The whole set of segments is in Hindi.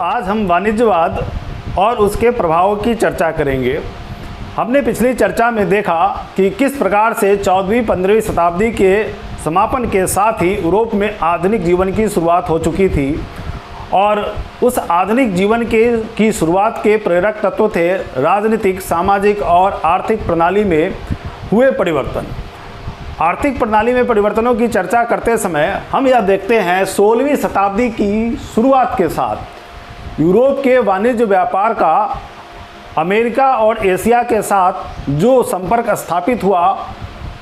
आज हम वाणिज्यवाद और उसके प्रभावों की चर्चा करेंगे। हमने पिछली चर्चा में देखा कि किस प्रकार से 14वीं-15वीं शताब्दी के समापन के साथ ही यूरोप में आधुनिक जीवन की शुरुआत हो चुकी थी और उस आधुनिक जीवन की शुरुआत के प्रेरक तत्व थे राजनीतिक, सामाजिक और आर्थिक प्रणाली में हुए परिवर्तन। आर्थिक प्रणाली में परिवर्तनों की चर्चा करते समय हम यह देखते हैं 16वीं शताब्दी की शुरुआत के साथ यूरोप के वाणिज्य व्यापार का अमेरिका और एशिया के साथ जो संपर्क स्थापित हुआ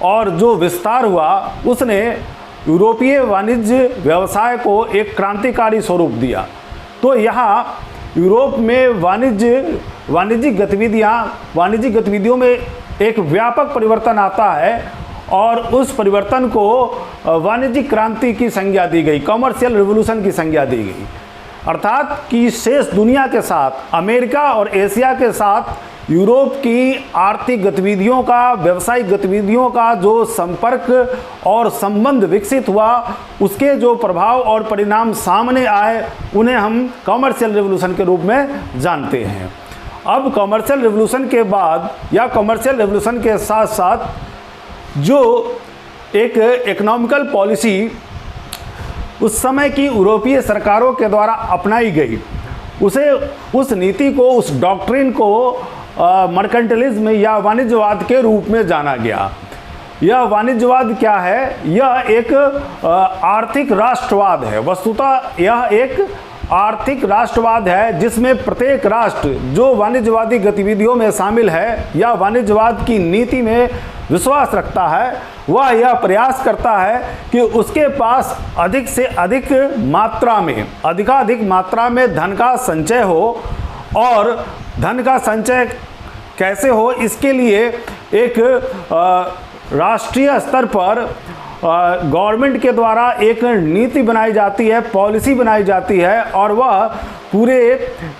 और जो विस्तार हुआ, उसने यूरोपीय वाणिज्य व्यवसाय को एक क्रांतिकारी स्वरूप दिया। तो यहाँ यूरोप में वाणिज्यिक गतिविधियों में एक व्यापक परिवर्तन आता है और उस परिवर्तन को वाणिज्यिक क्रांति की संज्ञा दी गई, कॉमर्शियल रिवॉल्यूशन की संज्ञा दी गई। अर्थात कि शेष दुनिया के साथ, अमेरिका और एशिया के साथ यूरोप की आर्थिक गतिविधियों का, व्यावसायिक गतिविधियों का जो संपर्क और संबंध विकसित हुआ, उसके जो प्रभाव और परिणाम सामने आए, उन्हें हम कॉमर्शियल रिवॉल्यूशन के रूप में जानते हैं। अब कॉमर्शियल रिवॉल्यूशन के बाद या कॉमर्शियल रिवॉल्यूशन के साथ साथ जो एक इकोनॉमिकल पॉलिसी उस समय की यूरोपीय सरकारों के द्वारा अपनाई गई, उस नीति को, उस डॉक्ट्रिन को मर्केंटिलिज्म या वाणिज्यवाद के रूप में जाना गया। यह वाणिज्यवाद क्या है? यह एक आर्थिक राष्ट्रवाद है। वस्तुतः यह एक आर्थिक राष्ट्रवाद है जिसमें प्रत्येक राष्ट्र जो वाणिज्यवादी गतिविधियों में शामिल है या वाणिज्यवाद की नीति में विश्वास रखता है, वह यह प्रयास करता है कि उसके पास अधिक से अधिक मात्रा में, अधिकाधिक मात्रा में धन का संचय हो। और धन का संचय कैसे हो, इसके लिए एक राष्ट्रीय स्तर पर गवर्नमेंट के द्वारा एक नीति बनाई जाती है, पॉलिसी बनाई जाती है और वह पूरे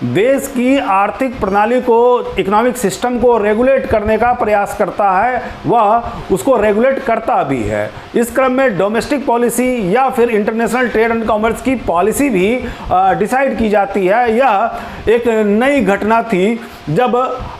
देश की आर्थिक प्रणाली को, इकोनॉमिक सिस्टम को रेगुलेट करने का प्रयास करता है, वह उसको रेगुलेट करता भी है। इस क्रम में डोमेस्टिक पॉलिसी या फिर इंटरनेशनल ट्रेड एंड कॉमर्स की पॉलिसी भी डिसाइड की जाती है। यह एक नई घटना थी जब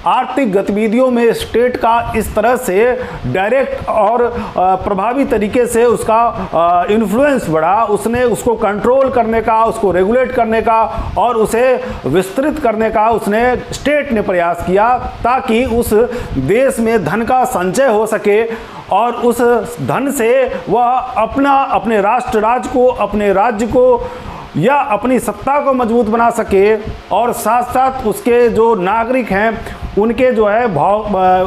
आर्थिक गतिविधियों में स्टेट का इस तरह से डायरेक्ट और प्रभावी तरीके से उसका इन्फ्लुएंस बढ़ा। उसने उसको कंट्रोल करने का, उसको रेगुलेट करने का और उसे विस्तृत करने का उसने स्टेट ने प्रयास किया ताकि उस देश में धन का संचय हो सके और उस धन से वह अपने राष्ट्र राज्य को, अपने राज्य को या अपनी सत्ता को मजबूत बना सके और साथ साथ उसके जो नागरिक हैं उनके जो है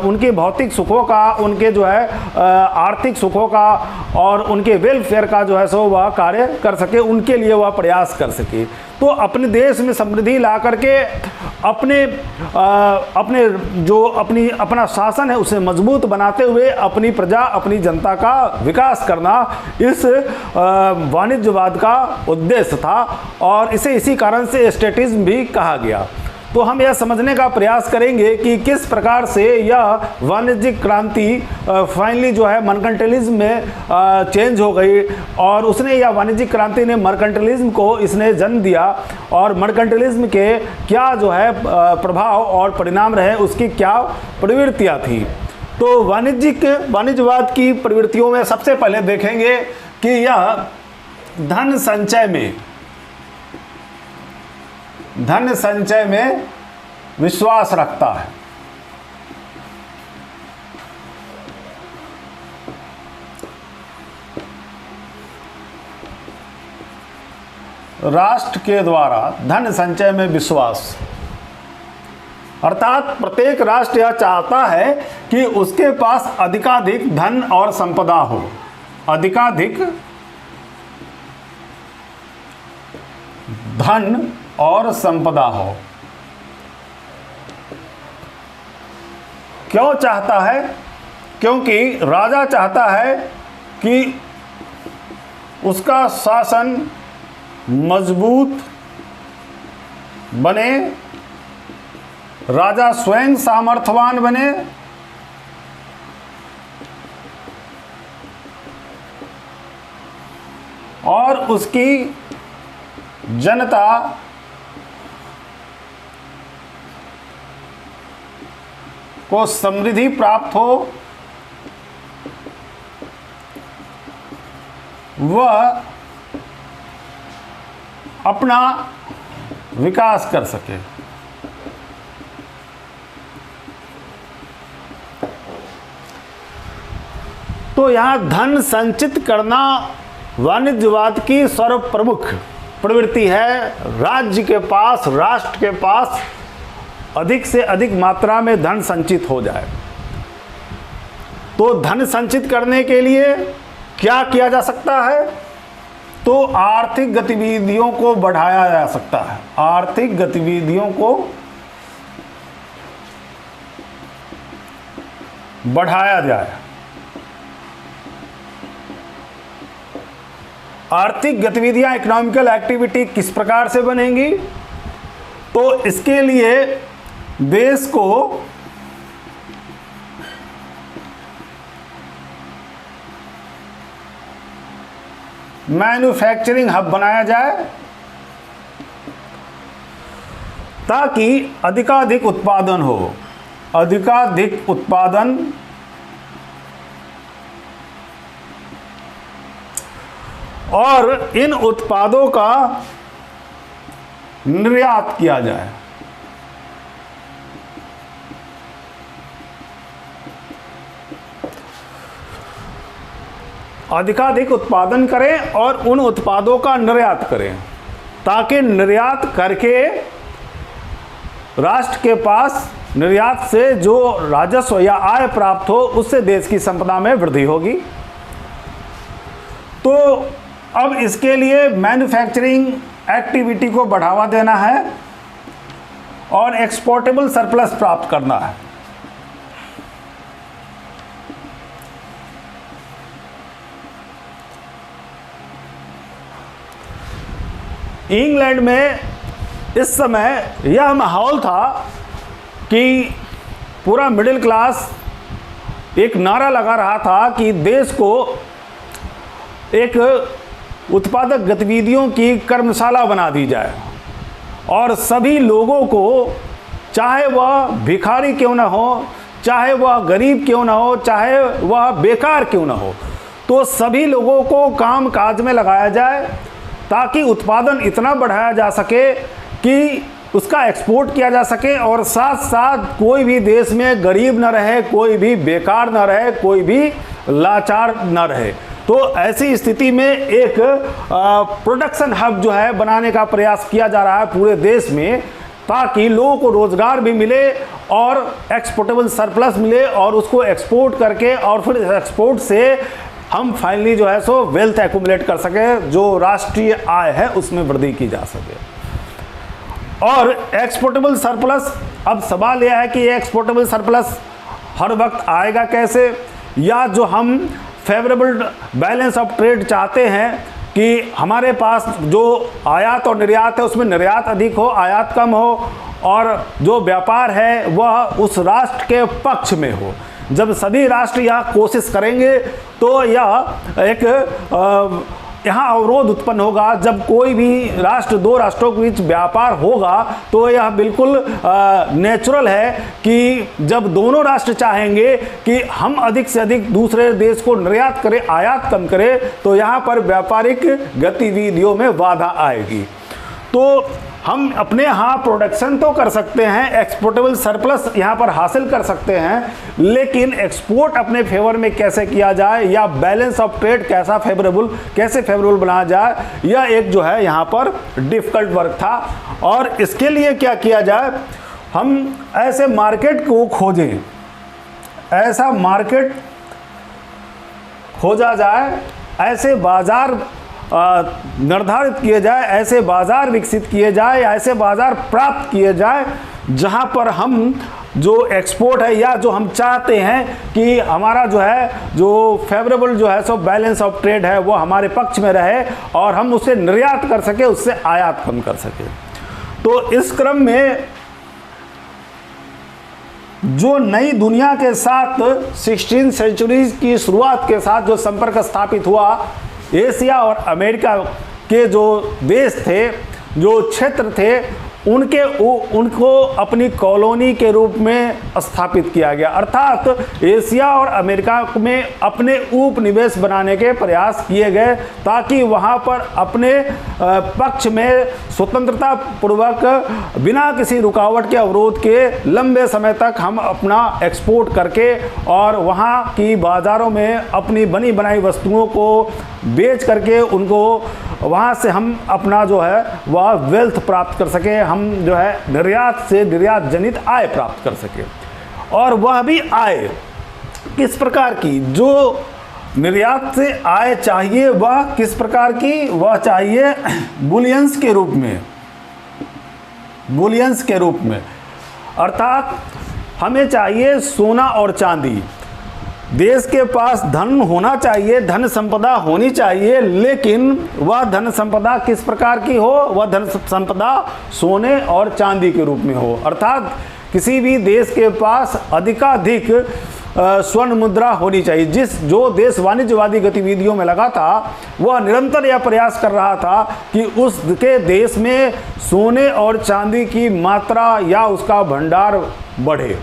उनके भौतिक सुखों का, उनके जो है आर्थिक सुखों का और उनके वेलफेयर का जो है सो वह कार्य कर सके, उनके लिए वह प्रयास कर सके। तो अपने देश में समृद्धि ला करके अपना शासन है उसे मजबूत बनाते हुए अपनी प्रजा, अपनी जनता का विकास करना इस वाणिज्यवाद का उद्देश्य था और इसे इसी कारण से स्टेटिज्म भी कहा गया। तो हम यह समझने का प्रयास करेंगे कि किस प्रकार से यह वाणिज्यिक क्रांति फाइनली जो है मर्केंटिलिज्म में चेंज हो गई और उसने, यह वाणिज्यिक क्रांति ने मर्केंटिलिज्म को इसने जन्म दिया और मर्केंटिलिज्म के क्या जो है प्रभाव और परिणाम रहे, उसकी क्या प्रवृत्तियाँ थी। तो वाणिज्यवाद की प्रवृत्तियों में सबसे पहले देखेंगे कि यह धन संचय में विश्वास रखता है। राष्ट्र के द्वारा धन संचय में विश्वास, अर्थात प्रत्येक राष्ट्र यह चाहता है कि उसके पास अधिकाधिक धन और संपदा हो, अधिकाधिक धन और संपदा हो। क्यों चाहता है? क्योंकि राजा चाहता है कि उसका शासन मजबूत बने, राजा स्वयं सामर्थ्यवान बने और उसकी जनता को समृद्धि प्राप्त हो, वह अपना विकास कर सके। तो यहाँ धन संचित करना वाणिज्यवाद की सर्वप्रमुख प्रवृत्ति है। राज्य के पास, राष्ट्र के पास अधिक से अधिक मात्रा में धन संचित हो जाए। तो धन संचित करने के लिए क्या किया जा सकता है? तो आर्थिक गतिविधियों को बढ़ाया जा सकता है। आर्थिक गतिविधियों को बढ़ाया जाए। आर्थिक गतिविधियां, इकोनॉमिकल एक्टिविटी किस प्रकार से बनेंगी? तो इसके लिए देश को मैन्युफैक्चरिंग हब बनाया जाए ताकि अधिकाधिक उत्पादन हो। अधिकाधिक उत्पादन और इन उत्पादों का निर्यात किया जाए। अधिकाधिक उत्पादन करें और उन उत्पादों का निर्यात करें ताकि निर्यात करके राष्ट्र के पास निर्यात से जो राजस्व या आय प्राप्त हो उससे देश की संपदा में वृद्धि होगी। तो अब इसके लिए मैन्युफैक्चरिंग एक्टिविटी को बढ़ावा देना है और एक्सपोर्टेबल सरप्लस प्राप्त करना है। इंग्लैंड में इस समय यह माहौल था कि पूरा मिडिल क्लास एक नारा लगा रहा था कि देश को एक उत्पादक गतिविधियों की कर्मशाला बना दी जाए और सभी लोगों को, चाहे वह भिखारी क्यों ना हो, चाहे वह गरीब क्यों ना हो, चाहे वह बेकार क्यों ना हो, तो सभी लोगों को काम काज में लगाया जाए ताकि उत्पादन इतना बढ़ाया जा सके कि उसका एक्सपोर्ट किया जा सके और साथ साथ कोई भी देश में गरीब न रहे, कोई भी बेकार न रहे, कोई भी लाचार न रहे। तो ऐसी स्थिति में एक प्रोडक्शन हब जो है बनाने का प्रयास किया जा रहा है पूरे देश में ताकि लोगों को रोजगार भी मिले और एक्सपोर्टेबल सरप्लस मिले और उसको एक्सपोर्ट करके और फिर एक्सपोर्ट से हम फाइनली जो है सो वेल्थ एक्यूमुलेट कर सके, जो राष्ट्रीय आय है उसमें वृद्धि की जा सके। और एक्सपोर्टेबल सरप्लस, अब सवाल यह है कि ये एक्सपोर्टेबल सरप्लस हर वक्त आएगा कैसे, या जो हम फेवरेबल बैलेंस ऑफ ट्रेड चाहते हैं कि हमारे पास जो आयात और निर्यात है उसमें निर्यात अधिक हो, आयात कम हो और जो व्यापार है वह उस राष्ट्र के पक्ष में हो। जब सभी राष्ट्र यह कोशिश करेंगे तो यह एक यहाँ अवरोध उत्पन्न होगा। जब कोई भी राष्ट्र, दो राष्ट्रों के बीच व्यापार होगा तो यह बिल्कुल नेचुरल है कि जब दोनों राष्ट्र चाहेंगे कि हम अधिक से अधिक दूसरे देश को निर्यात करें, आयात कम करें, तो यहाँ पर व्यापारिक गतिविधियों में बाधा आएगी। तो हम अपने यहाँ प्रोडक्शन तो कर सकते हैं, एक्सपोर्टेबल सरप्लस यहाँ पर हासिल कर सकते हैं, लेकिन एक्सपोर्ट अपने फेवर में कैसे किया जाए या बैलेंस ऑफ ट्रेड कैसे फेवरेबल बनाया जाए, यह एक जो है यहाँ पर डिफिकल्ट वर्क था। और इसके लिए क्या किया जाए, हम ऐसे मार्केट को खोजें, ऐसा मार्केट खोजा जाए, ऐसे बाजार निर्धारित किए जाए, ऐसे बाजार विकसित किए जाए, ऐसे बाजार प्राप्त किए जाए जहां पर हम जो एक्सपोर्ट है या जो हम चाहते हैं कि हमारा जो है जो फेवरेबल जो है सो बैलेंस ऑफ ट्रेड है वो हमारे पक्ष में रहे और हम उसे निर्यात कर सके, उससे आयात कम कर सके। तो इस क्रम में जो नई दुनिया के साथ 16वीं सेंचुरी की शुरुआत के साथ जो संपर्क स्थापित हुआ, एशिया और अमेरिका के जो देश थे, जो क्षेत्र थे, उनको अपनी कॉलोनी के रूप में स्थापित किया गया, अर्थात एशिया और अमेरिका में अपने उपनिवेश बनाने के प्रयास किए गए ताकि वहाँ पर अपने पक्ष में स्वतंत्रता पूर्वक बिना किसी रुकावट के अवरोध के लंबे समय तक हम अपना एक्सपोर्ट करके और वहाँ की बाज़ारों में अपनी बनी बनाई वस्तुओं को बेच करके उनको वहाँ से हम अपना जो है वह वेल्थ प्राप्त कर सके, हम जो है निर्यात से निर्यात जनित आय प्राप्त कर सके। और वह भी आय किस प्रकार की, जो निर्यात से आय चाहिए वह किस प्रकार की, वह चाहिए बुलियंस के रूप में, बुलियंस के रूप में, अर्थात हमें चाहिए सोना और चांदी। देश के पास धन होना चाहिए, धन संपदा होनी चाहिए, लेकिन वह धन संपदा किस प्रकार की हो, वह धन संपदा सोने और चांदी के रूप में हो। अर्थात किसी भी देश के पास अधिकाधिक स्वर्ण मुद्रा होनी चाहिए। जो देश वाणिज्यवादी गतिविधियों में लगा था वह निरंतर यह प्रयास कर रहा था कि उसके देश में सोने और चांदी की मात्रा या उसका भंडार बढ़े।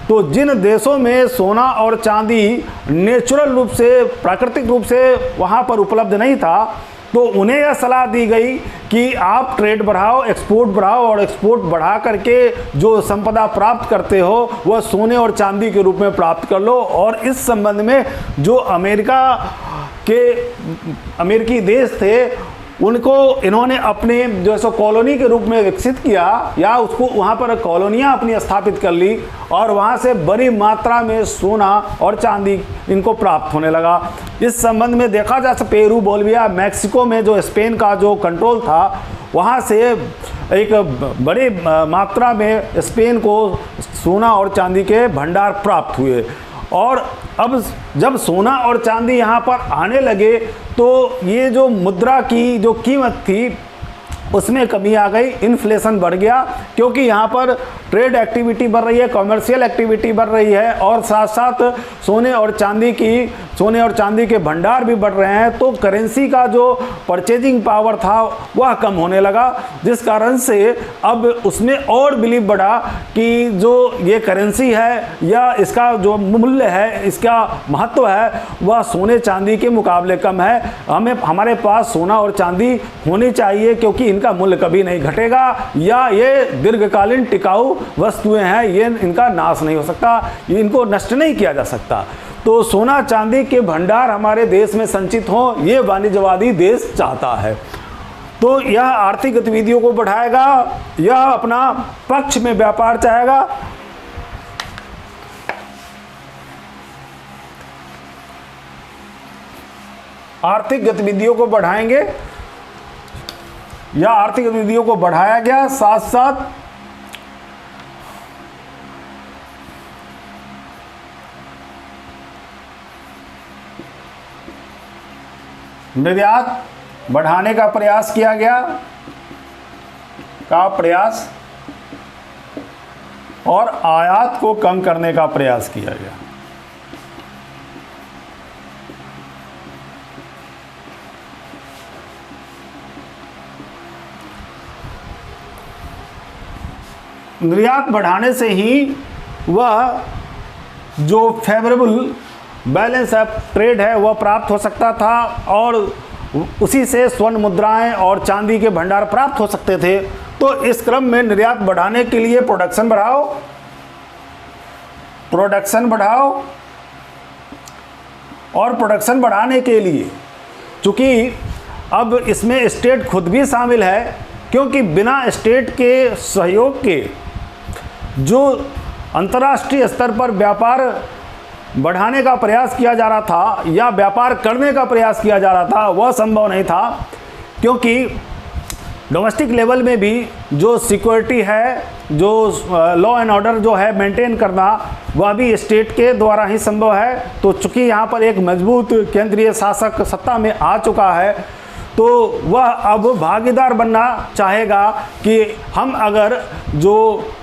तो जिन देशों में सोना और चांदी नेचुरल रूप से, प्राकृतिक रूप से वहाँ पर उपलब्ध नहीं था, तो उन्हें यह सलाह दी गई कि आप ट्रेड बढ़ाओ, एक्सपोर्ट बढ़ाओ और एक्सपोर्ट बढ़ा करके जो संपदा प्राप्त करते हो वह सोने और चांदी के रूप में प्राप्त कर लो। और इस संबंध में जो अमेरिकी देश थे उनको इन्होंने अपने जो सो कॉलोनी के रूप में विकसित किया या उसको वहाँ पर कॉलोनियाँ अपनी स्थापित कर ली और वहाँ से बड़ी मात्रा में सोना और चांदी इनको प्राप्त होने लगा। इस संबंध में देखा जा सकता पेरू, बोलिविया, मैक्सिको में जो स्पेन का जो कंट्रोल था वहाँ से एक बड़ी मात्रा में स्पेन को सोना और चांदी के भंडार प्राप्त हुए। और अब जब सोना और चांदी यहाँ पर आने लगे तो ये जो मुद्रा की जो कीमत थी उसमें कमी आ गई, इन्फ्लेशन बढ़ गया, क्योंकि यहाँ पर ट्रेड एक्टिविटी बढ़ रही है, कमर्शियल एक्टिविटी बढ़ रही है और साथ साथ सोने और चांदी के भंडार भी बढ़ रहे हैं। तो करेंसी का जो परचेजिंग पावर था वह कम होने लगा, जिस कारण से अब उसमें और बिलीव बढ़ा कि जो ये करेंसी है या इसका जो मूल्य है, इसका महत्व है, वह सोने चांदी के मुकाबले कम है। हमारे पास सोना और चांदी होनी चाहिए क्योंकि इनका मूल्य कभी नहीं घटेगा या ये दीर्घकालीन टिकाऊ वस्तुएं हैं, ये इनका नाश नहीं हो सकता, इनको नष्ट नहीं किया जा सकता। तो सोना चांदी के भंडार हमारे देश में संचित हो, ये वाणिज्यवादी देश चाहता है। तो यह आर्थिक गतिविधियों को बढ़ाएगा, यह अपना पक्ष में व्यापार चाहेगा। आर्थिक गतिविधियों को बढ़ाएंगे या आर्थिक गतिविधियों को बढ़ाया गया, साथ साथ निर्यात बढ़ाने का प्रयास किया गया और आयात को कम करने का प्रयास किया गया। निर्यात बढ़ाने से ही वह जो फेवरेबल बैलेंस ऑफ ट्रेड है वह प्राप्त हो सकता था और उसी से स्वर्ण मुद्राएं और चांदी के भंडार प्राप्त हो सकते थे। तो इस क्रम में निर्यात बढ़ाने के लिए प्रोडक्शन बढ़ाओ और प्रोडक्शन बढ़ाने के लिए चूँकि अब इसमें स्टेट खुद भी शामिल है, क्योंकि बिना स्टेट के सहयोग के जो अंतर्राष्ट्रीय स्तर पर व्यापार बढ़ाने का प्रयास किया जा रहा था या व्यापार करने का प्रयास किया जा रहा था वह संभव नहीं था, क्योंकि डोमेस्टिक लेवल में भी जो सिक्योरिटी है, जो लॉ एंड ऑर्डर जो है मेंटेन करना, वह भी स्टेट के द्वारा ही संभव है। तो चूँकि यहाँ पर एक मजबूत केंद्रीय शासक सत्ता में आ चुका है, तो वह अब भागीदार बनना चाहेगा कि हम अगर जो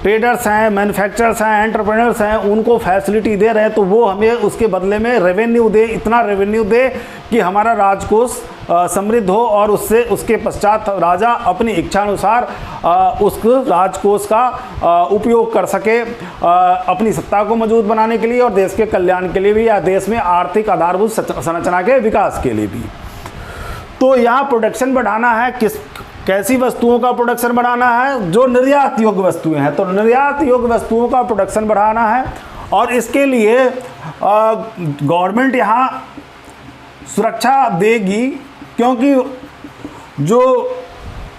ट्रेडर्स हैं, मैन्युफैक्चरर्स हैं, एंटरप्रेन्योर्स हैं, उनको फैसिलिटी दे रहे हैं तो वो हमें उसके बदले में रेवेन्यू दे, इतना रेवेन्यू दे कि हमारा राजकोष समृद्ध हो और उससे उसके पश्चात राजा अपनी इच्छानुसार उस राजकोष का उपयोग कर सके अपनी सत्ता को मजबूत बनाने के लिए और देश के कल्याण के लिए भी, या देश में आर्थिक आधारभूत संरचना के विकास के लिए भी। तो यहाँ प्रोडक्शन बढ़ाना है, कैसी वस्तुओं का प्रोडक्शन बढ़ाना है? जो निर्यात योग्य वस्तुएं हैं, तो निर्यात योग्य वस्तुओं का प्रोडक्शन बढ़ाना है और इसके लिए गवर्नमेंट यहाँ सुरक्षा देगी, क्योंकि जो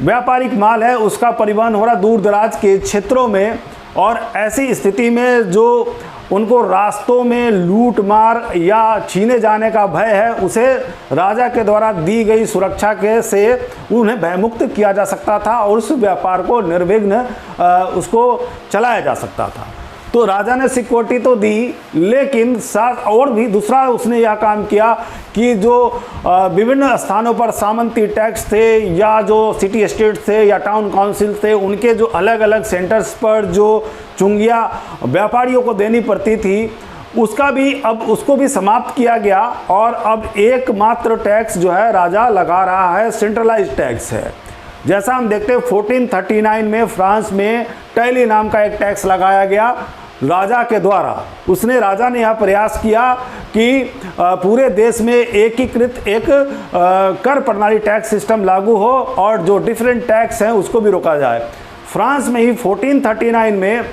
व्यापारिक माल है उसका परिवहन हो रहा दूर दराज के क्षेत्रों में, और ऐसी स्थिति में जो उनको रास्तों में लूट मार या छीने जाने का भय है, उसे राजा के द्वारा दी गई सुरक्षा के से उन्हें भयमुक्त किया जा सकता था और उस व्यापार को निर्विघ्न उसको चलाया जा सकता था। तो राजा ने सिक्योरिटी तो दी, लेकिन साथ और भी दूसरा उसने यह काम किया कि जो विभिन्न स्थानों पर सामंती टैक्स थे या जो सिटी स्टेट थे या टाउन काउंसिल थे, उनके जो अलग अलग सेंटर्स पर जो चुंगियाँ व्यापारियों को देनी पड़ती थी, उसको भी समाप्त किया गया और अब एकमात्र टैक्स जो है राजा लगा रहा है, सेंट्रलाइज टैक्स है। जैसा हम देखते हैं 1439 में फ्रांस में टैली नाम का एक टैक्स लगाया गया राजा के द्वारा। राजा ने यह प्रयास किया कि पूरे देश में एकीकृत एक कर प्रणाली टैक्स सिस्टम लागू हो और जो डिफरेंट टैक्स हैं उसको भी रोका जाए। फ्रांस में ही 1439 में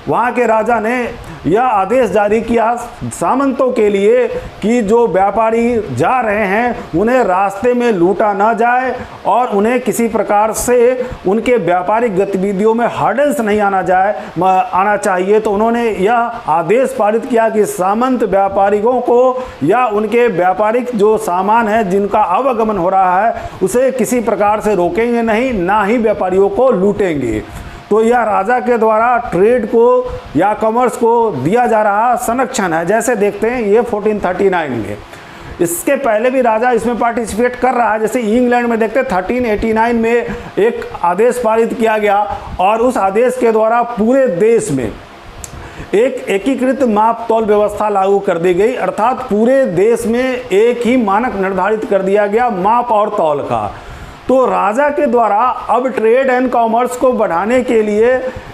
वहाँ के राजा ने यह आदेश जारी किया सामंतों के लिए कि जो व्यापारी जा रहे हैं उन्हें रास्ते में लूटा ना जाए और उन्हें किसी प्रकार से उनके व्यापारिक गतिविधियों में हर्डल्स नहीं आना चाहिए। तो उन्होंने यह आदेश पारित किया कि सामंत व्यापारियों को या उनके व्यापारिक जो सामान है जिनका आवागमन हो रहा है उसे किसी प्रकार से रोकेंगे नहीं, ना ही व्यापारियों को लूटेंगे। तो यह राजा के द्वारा ट्रेड को या कॉमर्स को दिया जा रहा संरक्षण है। जैसे देखते हैं ये 1439 में, इसके पहले भी राजा इसमें पार्टिसिपेट कर रहा है। जैसे इंग्लैंड में देखते हैं 1389 में एक आदेश पारित किया गया और उस आदेश के द्वारा पूरे देश में एक एकीकृत माप तौल व्यवस्था लागू कर दी गई, अर्थात पूरे देश में एक ही मानक निर्धारित कर दिया गया माप और तौल का। तो राजा के द्वारा अब ट्रेड एंड कॉमर्स को बढ़ाने के लिए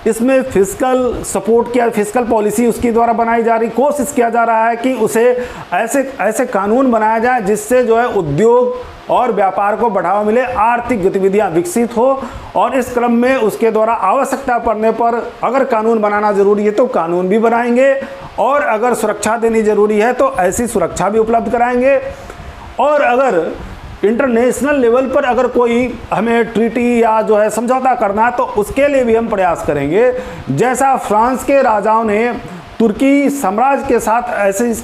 इसमें फिस्कल सपोर्ट किया, फिस्कल पॉलिसी उसके द्वारा बनाई जा रही, कोशिश किया जा रहा है कि उसे ऐसे कानून बनाया जाए जिससे जो है उद्योग और व्यापार को बढ़ावा मिले, आर्थिक गतिविधियां विकसित हो। और इस क्रम में उसके द्वारा आवश्यकता पड़ने पर अगर कानून बनाना जरूरी है तो कानून भी बनाएंगे और अगर सुरक्षा देनी जरूरी है तो ऐसी सुरक्षा भी उपलब्ध कराएंगे। और अगर इंटरनेशनल लेवल पर अगर कोई हमें ट्रीटी या जो है समझौता करना है तो उसके लिए भी हम प्रयास करेंगे। जैसा फ्रांस के राजाओं ने तुर्की साम्राज्य के साथ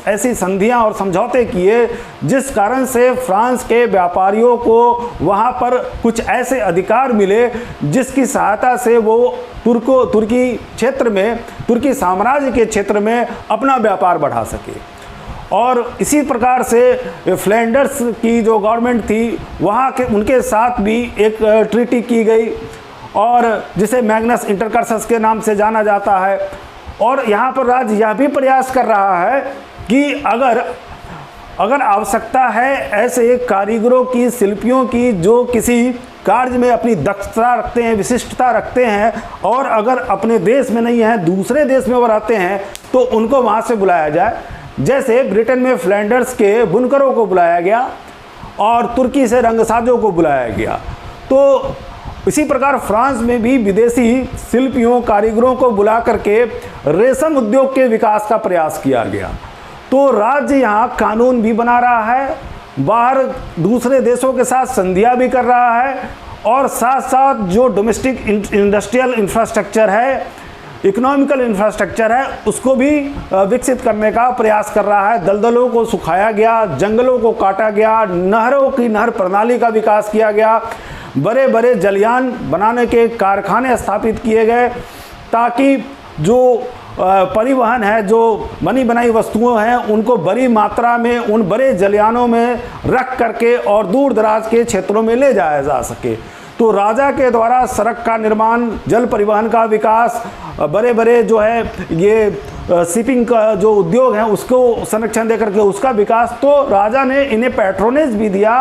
ऐसी संधियां और समझौते किए जिस कारण से फ्रांस के व्यापारियों को वहां पर कुछ ऐसे अधिकार मिले जिसकी सहायता से वो तुर्की क्षेत्र में, तुर्की साम्राज्य के क्षेत्र में अपना व्यापार बढ़ा सके। और इसी प्रकार से फ्लैंडर्स की जो गवर्नमेंट थी वहाँ के उनके साथ भी एक ट्रीटी की गई और जिसे मैग्नस इंटरकर्सस के नाम से जाना जाता है। और यहाँ पर राज्य यह भी प्रयास कर रहा है कि अगर आवश्यकता है ऐसे कारीगरों की, शिल्पियों की जो किसी कार्य में अपनी दक्षता रखते हैं, विशिष्टता रखते हैं और अगर अपने देश में नहीं है दूसरे देश में वो रहते हैं तो उनको वहाँ से बुलाया जाए। जैसे ब्रिटेन में फ्लैंडर्स के बुनकरों को बुलाया गया और तुर्की से रंगसाजों को बुलाया गया। तो इसी प्रकार फ्रांस में भी विदेशी शिल्पियों, कारीगरों को बुला करके रेशम उद्योग के विकास का प्रयास किया गया। तो राज्य यहाँ कानून भी बना रहा है, बाहर दूसरे देशों के साथ संधियाँ भी कर रहा है और साथ साथ जो डोमेस्टिक इंडस्ट्रियल इंफ्रास्ट्रक्चर है, इकोनॉमिकल इंफ्रास्ट्रक्चर है, उसको भी विकसित करने का प्रयास कर रहा है। दलदलों को सुखाया गया, जंगलों को काटा गया, नहरों की नहर प्रणाली का विकास किया गया, बड़े बड़े जलयान बनाने के कारखाने स्थापित किए गए ताकि जो परिवहन है, जो बनी बनाई वस्तुएं हैं उनको बड़ी मात्रा में उन बड़े जलयानों में रख करके और दूर दराज के क्षेत्रों में ले जाया जा सके। तो राजा के द्वारा सड़क का निर्माण, जल परिवहन का विकास, बड़े बड़े जो है ये शिपिंग का जो उद्योग है उसको संरक्षण देकर के उसका विकास, तो राजा ने इन्हें पैट्रोनेज भी दिया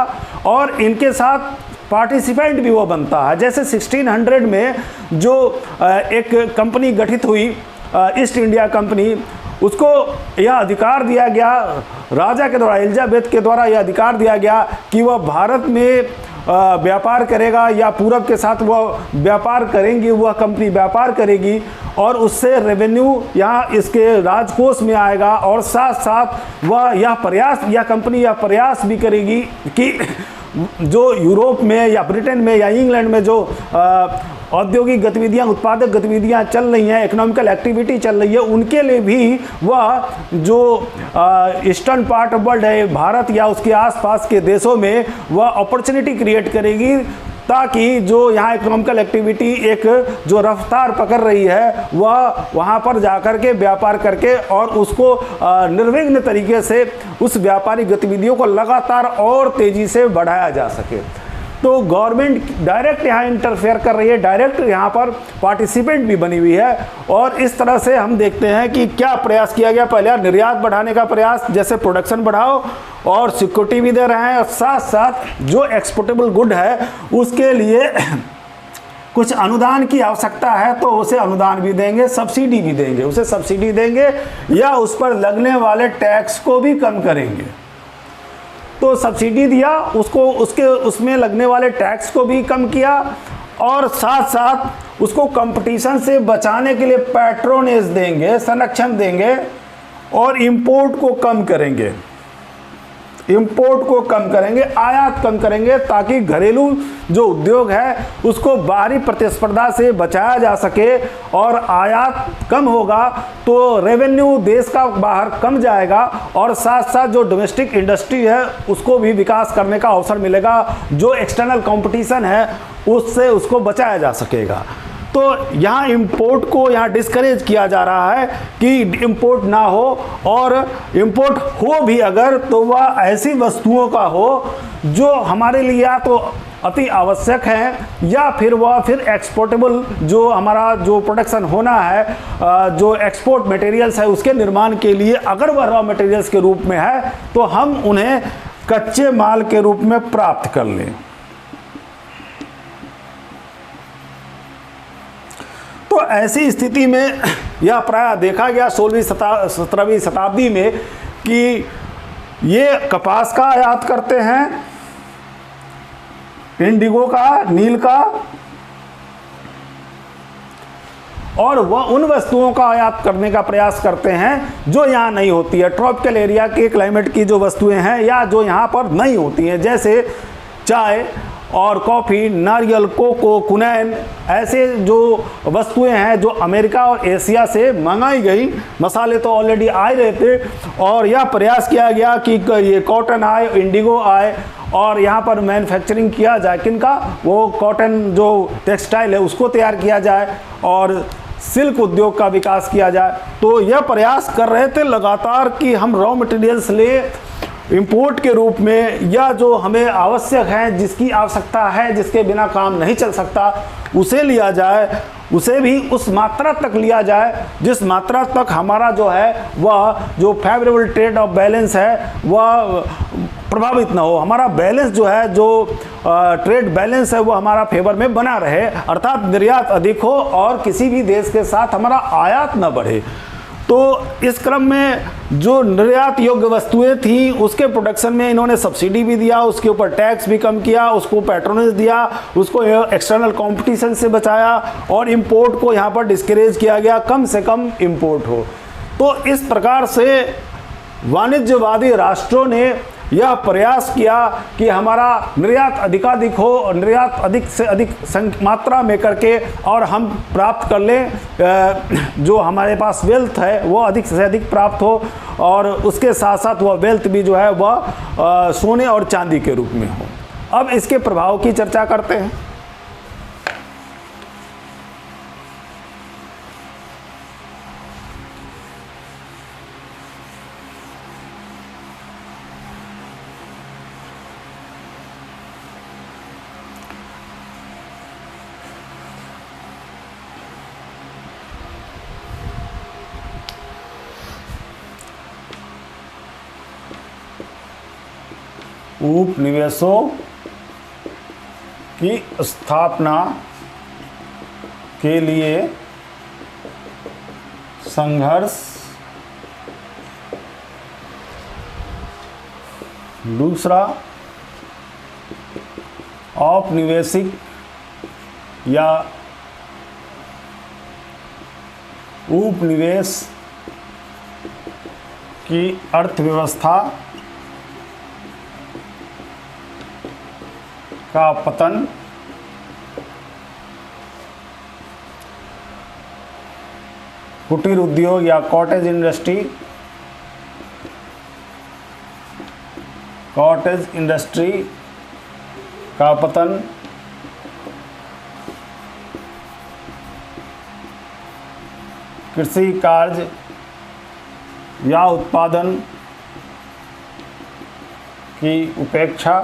और इनके साथ पार्टिसिपेंट भी वो बनता है। जैसे 1600 में जो एक कंपनी गठित हुई ईस्ट इंडिया कंपनी, उसको यह अधिकार दिया गया राजा के द्वारा, एलिजाबेथ के द्वारा यह अधिकार दिया गया कि वह भारत में व्यापार करेगा या पूरब के साथ वह व्यापार करेंगी, वह कंपनी व्यापार करेगी और उससे रेवेन्यू यहाँ इसके राजकोष में आएगा। और साथ साथ वह यह कंपनी यह प्रयास भी करेगी कि जो यूरोप में या ब्रिटेन में या इंग्लैंड में जो औद्योगिक गतिविधियां, उत्पादक गतिविधियां चल रही हैं, इकोनॉमिकल एक्टिविटी चल रही है, उनके लिए भी वह जो ईस्टर्न पार्ट ऑफ वर्ल्ड है, भारत या उसके आसपास के देशों में वह अपॉर्चुनिटी क्रिएट करेगी, ताकि जो यहाँ इकोनॉमिकल एक्टिविटी एक जो रफ्तार पकड़ रही है वह वहाँ पर जाकर के व्यापार करके और उसको निर्विघ्न तरीके से उस व्यापारिक गतिविधियों को लगातार और तेज़ी से बढ़ाया जा सके। तो गवर्नमेंट डायरेक्ट यहाँ इंटरफेयर कर रही है, डायरेक्ट यहाँ पर पार्टिसिपेंट भी बनी हुई है। और इस तरह से हम देखते हैं कि क्या प्रयास किया गया। पहले निर्यात बढ़ाने का प्रयास, जैसे प्रोडक्शन बढ़ाओ और सिक्योरिटी भी दे रहे हैं, और साथ साथ जो एक्सपोर्टेबल गुड है उसके लिए कुछ अनुदान की आवश्यकता है तो उसे अनुदान भी देंगे, सब्सिडी भी देंगे, उसे सब्सिडी देंगे या उस पर लगने वाले टैक्स को भी कम करेंगे। तो सब्सिडी दिया, उसमें लगने वाले टैक्स को भी कम किया और साथ साथ उसको कंपटीशन से बचाने के लिए पैट्रोनेज देंगे, संरक्षण देंगे और इंपोर्ट को कम करेंगे, आयात कम करेंगे, ताकि घरेलू जो उद्योग है उसको बाहरी प्रतिस्पर्धा से बचाया जा सके। और आयात कम होगा तो रेवेन्यू देश का बाहर कम जाएगा और साथ साथ जो डोमेस्टिक इंडस्ट्री है उसको भी विकास करने का अवसर मिलेगा, जो एक्सटर्नल कंपटीशन है उससे उसको बचाया जा सकेगा। तो यहाँ इंपोर्ट को यहाँ डिस्करेज किया जा रहा है कि इंपोर्ट ना हो, और इंपोर्ट हो भी अगर तो वह ऐसी वस्तुओं का हो जो हमारे लिए या तो अति आवश्यक है या फिर एक्सपोर्टेबल, जो हमारा जो प्रोडक्शन होना है, जो एक्सपोर्ट मटेरियल्स है उसके निर्माण के लिए अगर वह रॉ मटेरियल्स के रूप में है तो हम उन्हें कच्चे माल के रूप में प्राप्त कर लें। तो ऐसी स्थिति में यह प्रायः देखा गया 16वीं-17वीं शताब्दी में कि ये कपास का आयात करते हैं, इंडिगो का, नील का, और वह उन वस्तुओं का आयात करने का प्रयास करते हैं जो यहाँ नहीं होती है। ट्रॉपिकल एरिया के क्लाइमेट की जो वस्तुएं हैं या जो यहाँ पर नहीं होती हैं, जैसे चाय और कॉफ़ी, नारियल, कोको, कुनैन, ऐसे जो वस्तुएं हैं जो अमेरिका और एशिया से मंगाई गई। मसाले तो ऑलरेडी आए रहे थे और यह प्रयास किया गया कि ये कॉटन आए, इंडिगो आए और यहाँ पर मैन्युफैक्चरिंग किया जाए, किनका, वो कॉटन जो टेक्सटाइल है उसको तैयार किया जाए और सिल्क उद्योग का विकास किया जाए। तो यह प्रयास कर रहे थे लगातार कि हम रॉ मटेरियल्स ले इंपोर्ट के रूप में, या जो हमें आवश्यक है, जिसकी आवश्यकता है, जिसके बिना काम नहीं चल सकता, उसे लिया जाए, उसे भी उस मात्रा तक लिया जाए जिस मात्रा तक हमारा जो है वह जो फेवरेबल ट्रेड ऑफ बैलेंस है वह प्रभावित ना हो। हमारा बैलेंस जो है, जो ट्रेड बैलेंस है वो हमारा फेवर में बना रहे, अर्थात निर्यात अधिक हो और किसी भी देश के साथ हमारा आयात ना बढ़े। तो इस क्रम में जो निर्यात योग्य वस्तुएं थी उसके प्रोडक्शन में इन्होंने सब्सिडी भी दिया, उसके ऊपर टैक्स भी कम किया, उसको पैट्रोनेज दिया, उसको एक्सटर्नल कंपटीशन से बचाया और इंपोर्ट को यहाँ पर डिस्करेज किया गया, कम से कम इंपोर्ट हो। तो इस प्रकार से वाणिज्यवादी राष्ट्रों ने यह प्रयास किया कि हमारा निर्यात अधिकाधिक हो और निर्यात अधिक से अधिक मात्रा में करके और हम प्राप्त कर लें, जो हमारे पास वेल्थ है वो अधिक से अधिक प्राप्त हो, और उसके साथ साथ वह वेल्थ भी जो है वह सोने और चांदी के रूप में हो। अब इसके प्रभाव की चर्चा करते हैं। उपनिवेशों की स्थापना के लिए संघर्ष। दूसरा, औपनिवेशिक या उपनिवेश की अर्थव्यवस्था का पतन। कुटीर उद्योग या कॉटेज इंडस्ट्री का पतन। कृषि कार्य या उत्पादन की उपेक्षा।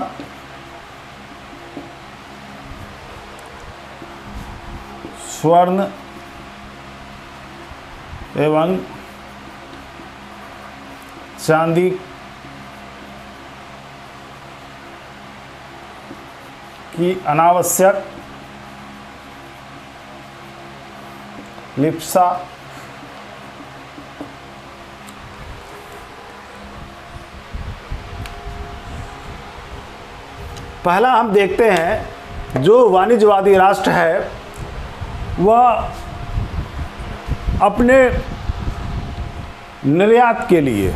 स्वर्ण एवं चांदी की अनावश्यक लिप्सा। पहला हम देखते हैं, जो वाणिज्यवादी राष्ट्र है वह अपने निर्यात के लिए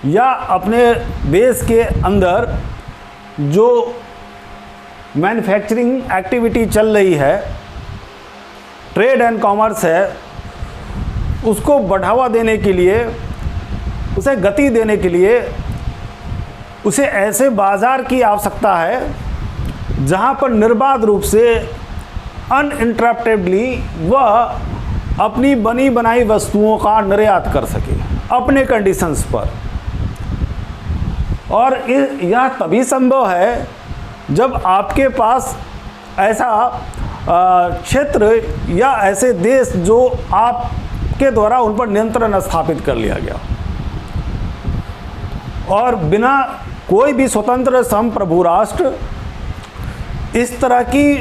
या अपने देश के अंदर जो मैन्युफैक्चरिंग एक्टिविटी चल रही है, ट्रेड एंड कॉमर्स है, उसको बढ़ावा देने के लिए, उसे गति देने के लिए उसे ऐसे बाज़ार की आवश्यकता है जहां पर निर्बाध रूप से अनइंटरप्टेडली वह अपनी बनी बनाई वस्तुओं का निर्यात कर सके अपने कंडीशंस पर। और यह तभी संभव है जब आपके पास ऐसा क्षेत्र या ऐसे देश जो आपके द्वारा उन पर नियंत्रण स्थापित कर लिया गया, और बिना कोई भी स्वतंत्र संप्रभु राष्ट्र इस तरह की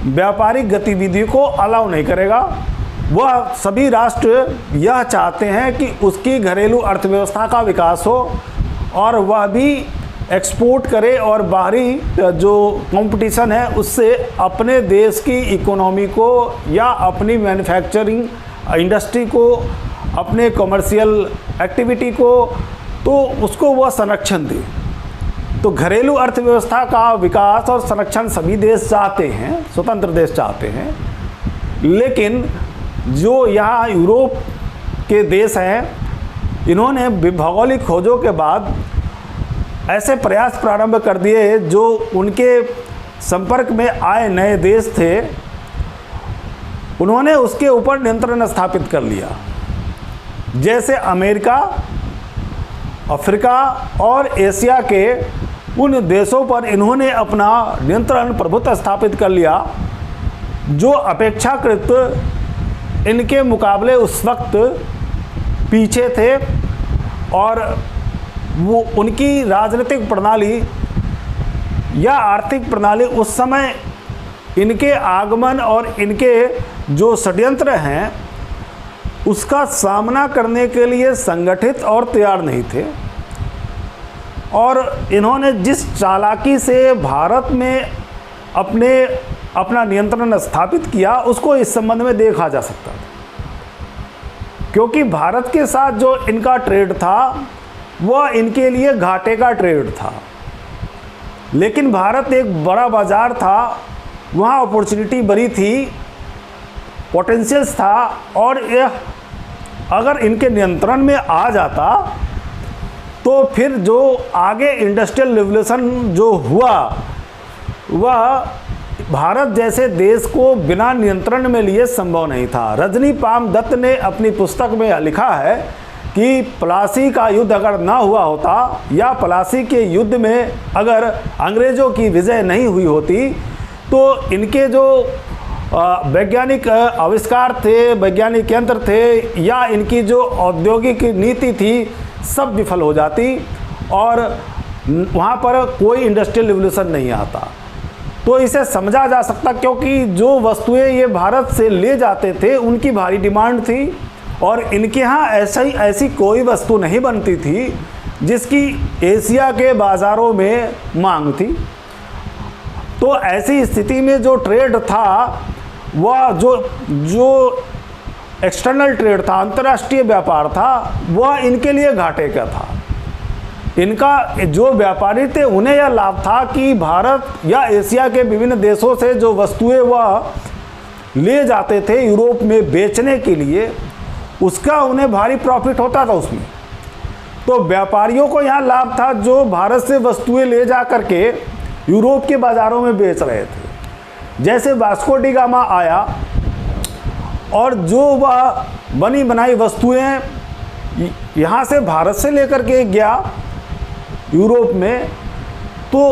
व्यापारिक गतिविधि को अलाउ नहीं करेगा। वह सभी राष्ट्र यह चाहते हैं कि उसकी घरेलू अर्थव्यवस्था का विकास हो और वह भी एक्सपोर्ट करे और बाहरी जो कंपटीशन है उससे अपने देश की इकोनॉमी को या अपनी मैन्युफैक्चरिंग इंडस्ट्री को, अपने कमर्शियल एक्टिविटी को, तो उसको वह संरक्षण दे। तो घरेलू अर्थव्यवस्था का विकास और संरक्षण सभी देश चाहते हैं, स्वतंत्र देश चाहते हैं, लेकिन जो यहाँ यूरोप के देश हैं इन्होंने भौगोलिक खोजों के बाद ऐसे प्रयास प्रारंभ कर दिए जो उनके संपर्क में आए नए देश थे, उन्होंने उसके ऊपर नियंत्रण स्थापित कर लिया। जैसे अमेरिका, अफ्रीका और एशिया के उन देशों पर इन्होंने अपना नियंत्रण प्रभुत्व स्थापित कर लिया जो अपेक्षाकृत इनके मुकाबले उस वक्त पीछे थे, और वो उनकी राजनीतिक प्रणाली या आर्थिक प्रणाली उस समय इनके आगमन और इनके जो षड्यंत्र हैं उसका सामना करने के लिए संगठित और तैयार नहीं थे। और इन्होंने जिस चालाकी से भारत में अपना नियंत्रण स्थापित किया उसको इस संबंध में देखा जा सकता था, क्योंकि भारत के साथ जो इनका ट्रेड था वह इनके लिए घाटे का ट्रेड था। लेकिन भारत एक बड़ा बाज़ार था, वहाँ अपॉर्चुनिटी बड़ी थी, पोटेंशियल्स था, और यह अगर इनके नियंत्रण में आ जाता तो फिर जो आगे इंडस्ट्रियल रिवोल्यूशन जो हुआ वह भारत जैसे देश को बिना नियंत्रण में लिए संभव नहीं था। रजनी पाम दत्त ने अपनी पुस्तक में लिखा है कि प्लासी का युद्ध अगर ना हुआ होता या प्लासी के युद्ध में अगर अंग्रेज़ों की विजय नहीं हुई होती तो इनके जो वैज्ञानिक आविष्कार थे, वैज्ञानिक यंत्र थे, या इनकी जो औद्योगिक नीति थी सब विफल हो जाती और वहाँ पर कोई इंडस्ट्रियल रिवोल्यूशन नहीं आता। तो इसे समझा जा सकता, क्योंकि जो वस्तुएं ये भारत से ले जाते थे उनकी भारी डिमांड थी और इनके यहाँ ऐसी कोई वस्तु नहीं बनती थी जिसकी एशिया के बाज़ारों में मांग थी। तो ऐसी स्थिति में जो ट्रेड था वह जो एक्सटर्नल ट्रेड था, अंतर्राष्ट्रीय व्यापार था, वह इनके लिए घाटे का था। इनका जो व्यापारी थे उन्हें यह लाभ था कि भारत या एशिया के विभिन्न देशों से जो वस्तुएं वह ले जाते थे यूरोप में बेचने के लिए, उसका उन्हें भारी प्रॉफिट होता था उसमें। तो व्यापारियों को यहाँ लाभ था जो भारत से वस्तुएं ले जा करके यूरोप के बाज़ारों में बेच रहे थे। जैसे वास्को डी गामा आया और जो वह बनी बनाई वस्तुएं यहाँ से भारत से लेकर के गया यूरोप में, तो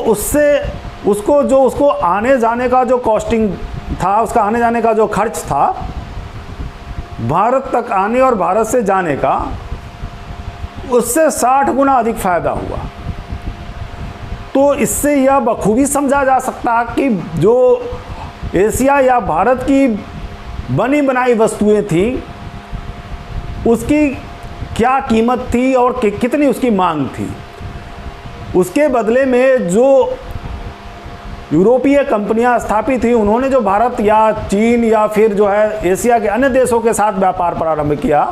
उसको आने जाने का जो कॉस्टिंग था, उसका आने जाने का जो खर्च था, भारत तक आने और भारत से जाने का, उससे 60 गुना अधिक फ़ायदा हुआ। तो इससे यह बखूबी समझा जा सकता कि जो एशिया या भारत की बनी बनाई वस्तुएं थी उसकी क्या कीमत थी और कितनी उसकी मांग थी। उसके बदले में जो यूरोपीय कंपनियां स्थापित हुई, उन्होंने जो भारत या चीन या फिर जो है एशिया के अन्य देशों के साथ व्यापार प्रारंभ किया,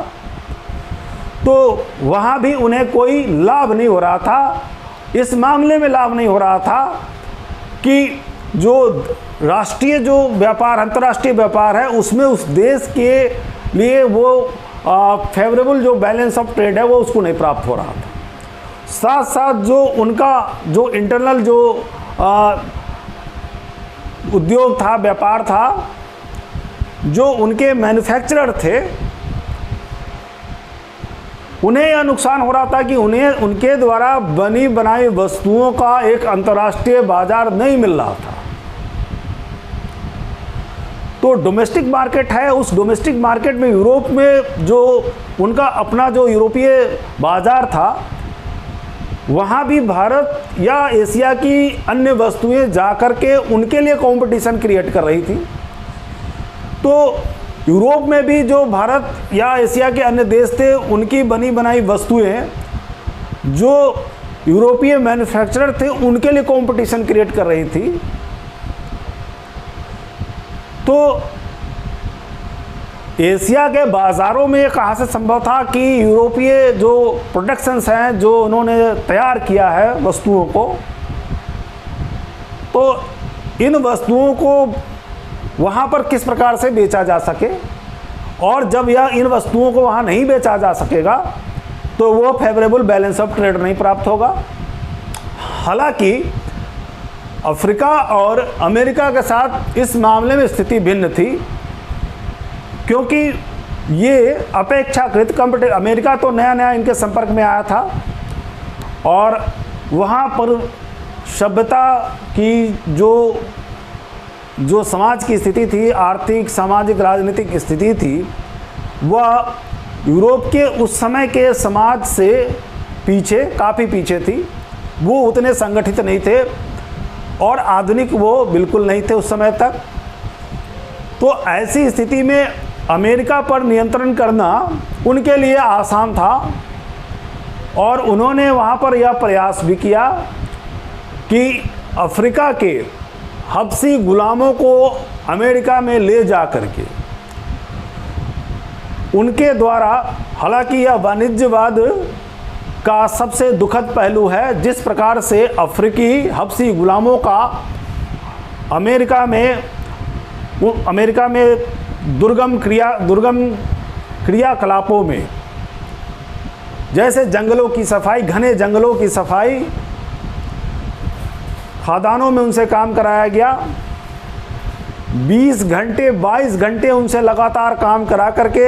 तो वहाँ भी उन्हें कोई लाभ नहीं हो रहा था। इस मामले में लाभ नहीं हो रहा था कि जो राष्ट्रीय जो व्यापार, अंतर्राष्ट्रीय व्यापार है, उसमें उस देश के लिए वो फेवरेबल जो बैलेंस ऑफ ट्रेड है वो उसको नहीं प्राप्त हो रहा था। साथ साथ जो उनका जो इंटरनल जो उद्योग था, व्यापार था, जो उनके मैन्युफैक्चरर थे, उन्हें यह नुकसान हो रहा था कि उन्हें उनके द्वारा बनी बनाई वस्तुओं का एक अंतर्राष्ट्रीय बाजार नहीं मिल रहा था। तो डोमेस्टिक मार्केट है, उस डोमेस्टिक मार्केट में यूरोप में जो उनका अपना जो यूरोपीय बाजार था, वहाँ भी भारत या एशिया की अन्य वस्तुएं जाकर के उनके लिए कंपटीशन क्रिएट कर रही थी। तो यूरोप में भी जो भारत या एशिया के अन्य देश थे, उनकी बनी बनाई वस्तुएं जो यूरोपीय मैन्युफैक्चरर थे उनके लिए कंपटीशन क्रिएट कर रही थी। तो एशिया के बाज़ारों में ये कहाँ से संभव था कि यूरोपीय जो प्रोडक्शंस हैं, जो उन्होंने तैयार किया है वस्तुओं को, तो इन वस्तुओं को वहाँ पर किस प्रकार से बेचा जा सके, और जब यह इन वस्तुओं को वहाँ नहीं बेचा जा सकेगा तो वो फेवरेबल बैलेंस ऑफ ट्रेड नहीं प्राप्त होगा। हालांकि अफ्रीका और अमेरिका के साथ इस मामले में स्थिति भिन्न थी, क्योंकि ये अपेक्षाकृत कम्पिटिटिव, अमेरिका तो नया नया इनके संपर्क में आया था और वहाँ पर सभ्यता की जो समाज की स्थिति थी, आर्थिक, सामाजिक, राजनीतिक स्थिति थी, वह यूरोप के उस समय के समाज से काफ़ी पीछे थी। वो उतने संगठित नहीं थे और आधुनिक वो बिल्कुल नहीं थे उस समय तक। तो ऐसी स्थिति में अमेरिका पर नियंत्रण करना उनके लिए आसान था और उन्होंने वहाँ पर यह प्रयास भी किया कि अफ्रीका के हबशी गुलामों को अमेरिका में ले जा करके उनके द्वारा, हालांकि यह वाणिज्यवाद का सबसे दुखद पहलू है, जिस प्रकार से अफ्रीकी हबशी गुलामों का अमेरिका में दुर्गम क्रियाकलापों में, जैसे जंगलों की सफाई, घने जंगलों की सफाई, खदानों में उनसे काम कराया गया। 20 घंटे 22 घंटे उनसे लगातार काम करा करके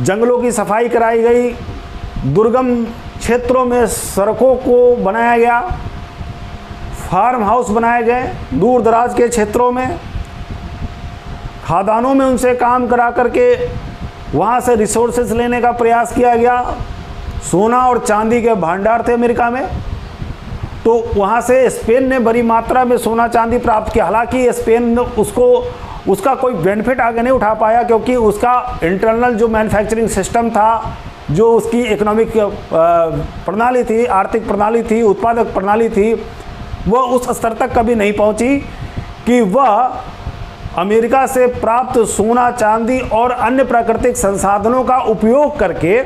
जंगलों की सफाई कराई गई। दुर्गम क्षेत्रों में सड़कों को बनाया गया, फार्म हाउस बनाए गए दूर दराज के क्षेत्रों में। खदानों में उनसे काम करा करके वहाँ से रिसोर्सेस लेने का प्रयास किया गया, सोना और चांदी के भंडार थे अमेरिका में, तो वहाँ से स्पेन ने बड़ी मात्रा में सोना चांदी प्राप्त किया। हालांकि स्पेन उसका कोई बेनिफिट आगे नहीं उठा पाया, क्योंकि उसका इंटरनल जो मैन्युफैक्चरिंग सिस्टम था, जो उसकी इकोनॉमिक प्रणाली थी, आर्थिक प्रणाली थी, उत्पादक प्रणाली थी, वह उस स्तर तक कभी नहीं पहुंची कि वह अमेरिका से प्राप्त सोना चांदी और अन्य प्राकृतिक संसाधनों का उपयोग करके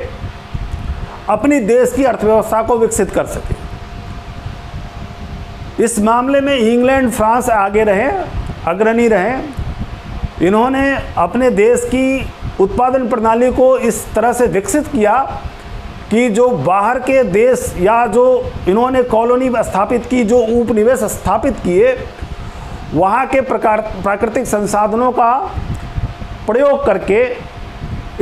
अपनी देश की अर्थव्यवस्था को विकसित कर सके। इस मामले में इंग्लैंड, फ्रांस आगे रहे, अग्रणी रहे। इन्होंने अपने देश की उत्पादन प्रणाली को इस तरह से विकसित किया कि जो बाहर के देश या जो इन्होंने कॉलोनी स्थापित की, जो उपनिवेश स्थापित किए, वहाँ के प्राकृतिक संसाधनों का प्रयोग करके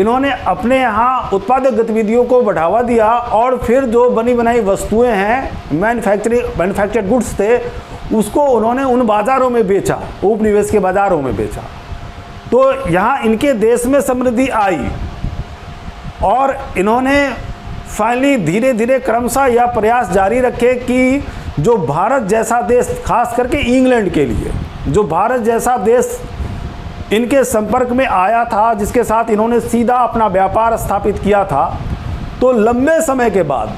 इन्होंने अपने यहाँ उत्पादक गतिविधियों को बढ़ावा दिया, और फिर जो बनी बनाई वस्तुएं हैं, मैन्युफैक्चर्ड गुड्स थे, उसको उन्होंने उन बाज़ारों में बेचा, उपनिवेश के बाज़ारों में बेचा। तो यहाँ इनके देश में समृद्धि आई, और इन्होंने फाइनली धीरे धीरे क्रमशः यह प्रयास जारी रखे कि जो भारत जैसा देश, खास करके इंग्लैंड के लिए, जो भारत जैसा देश इनके संपर्क में आया था, जिसके साथ इन्होंने सीधा अपना व्यापार स्थापित किया था, तो लंबे समय के बाद,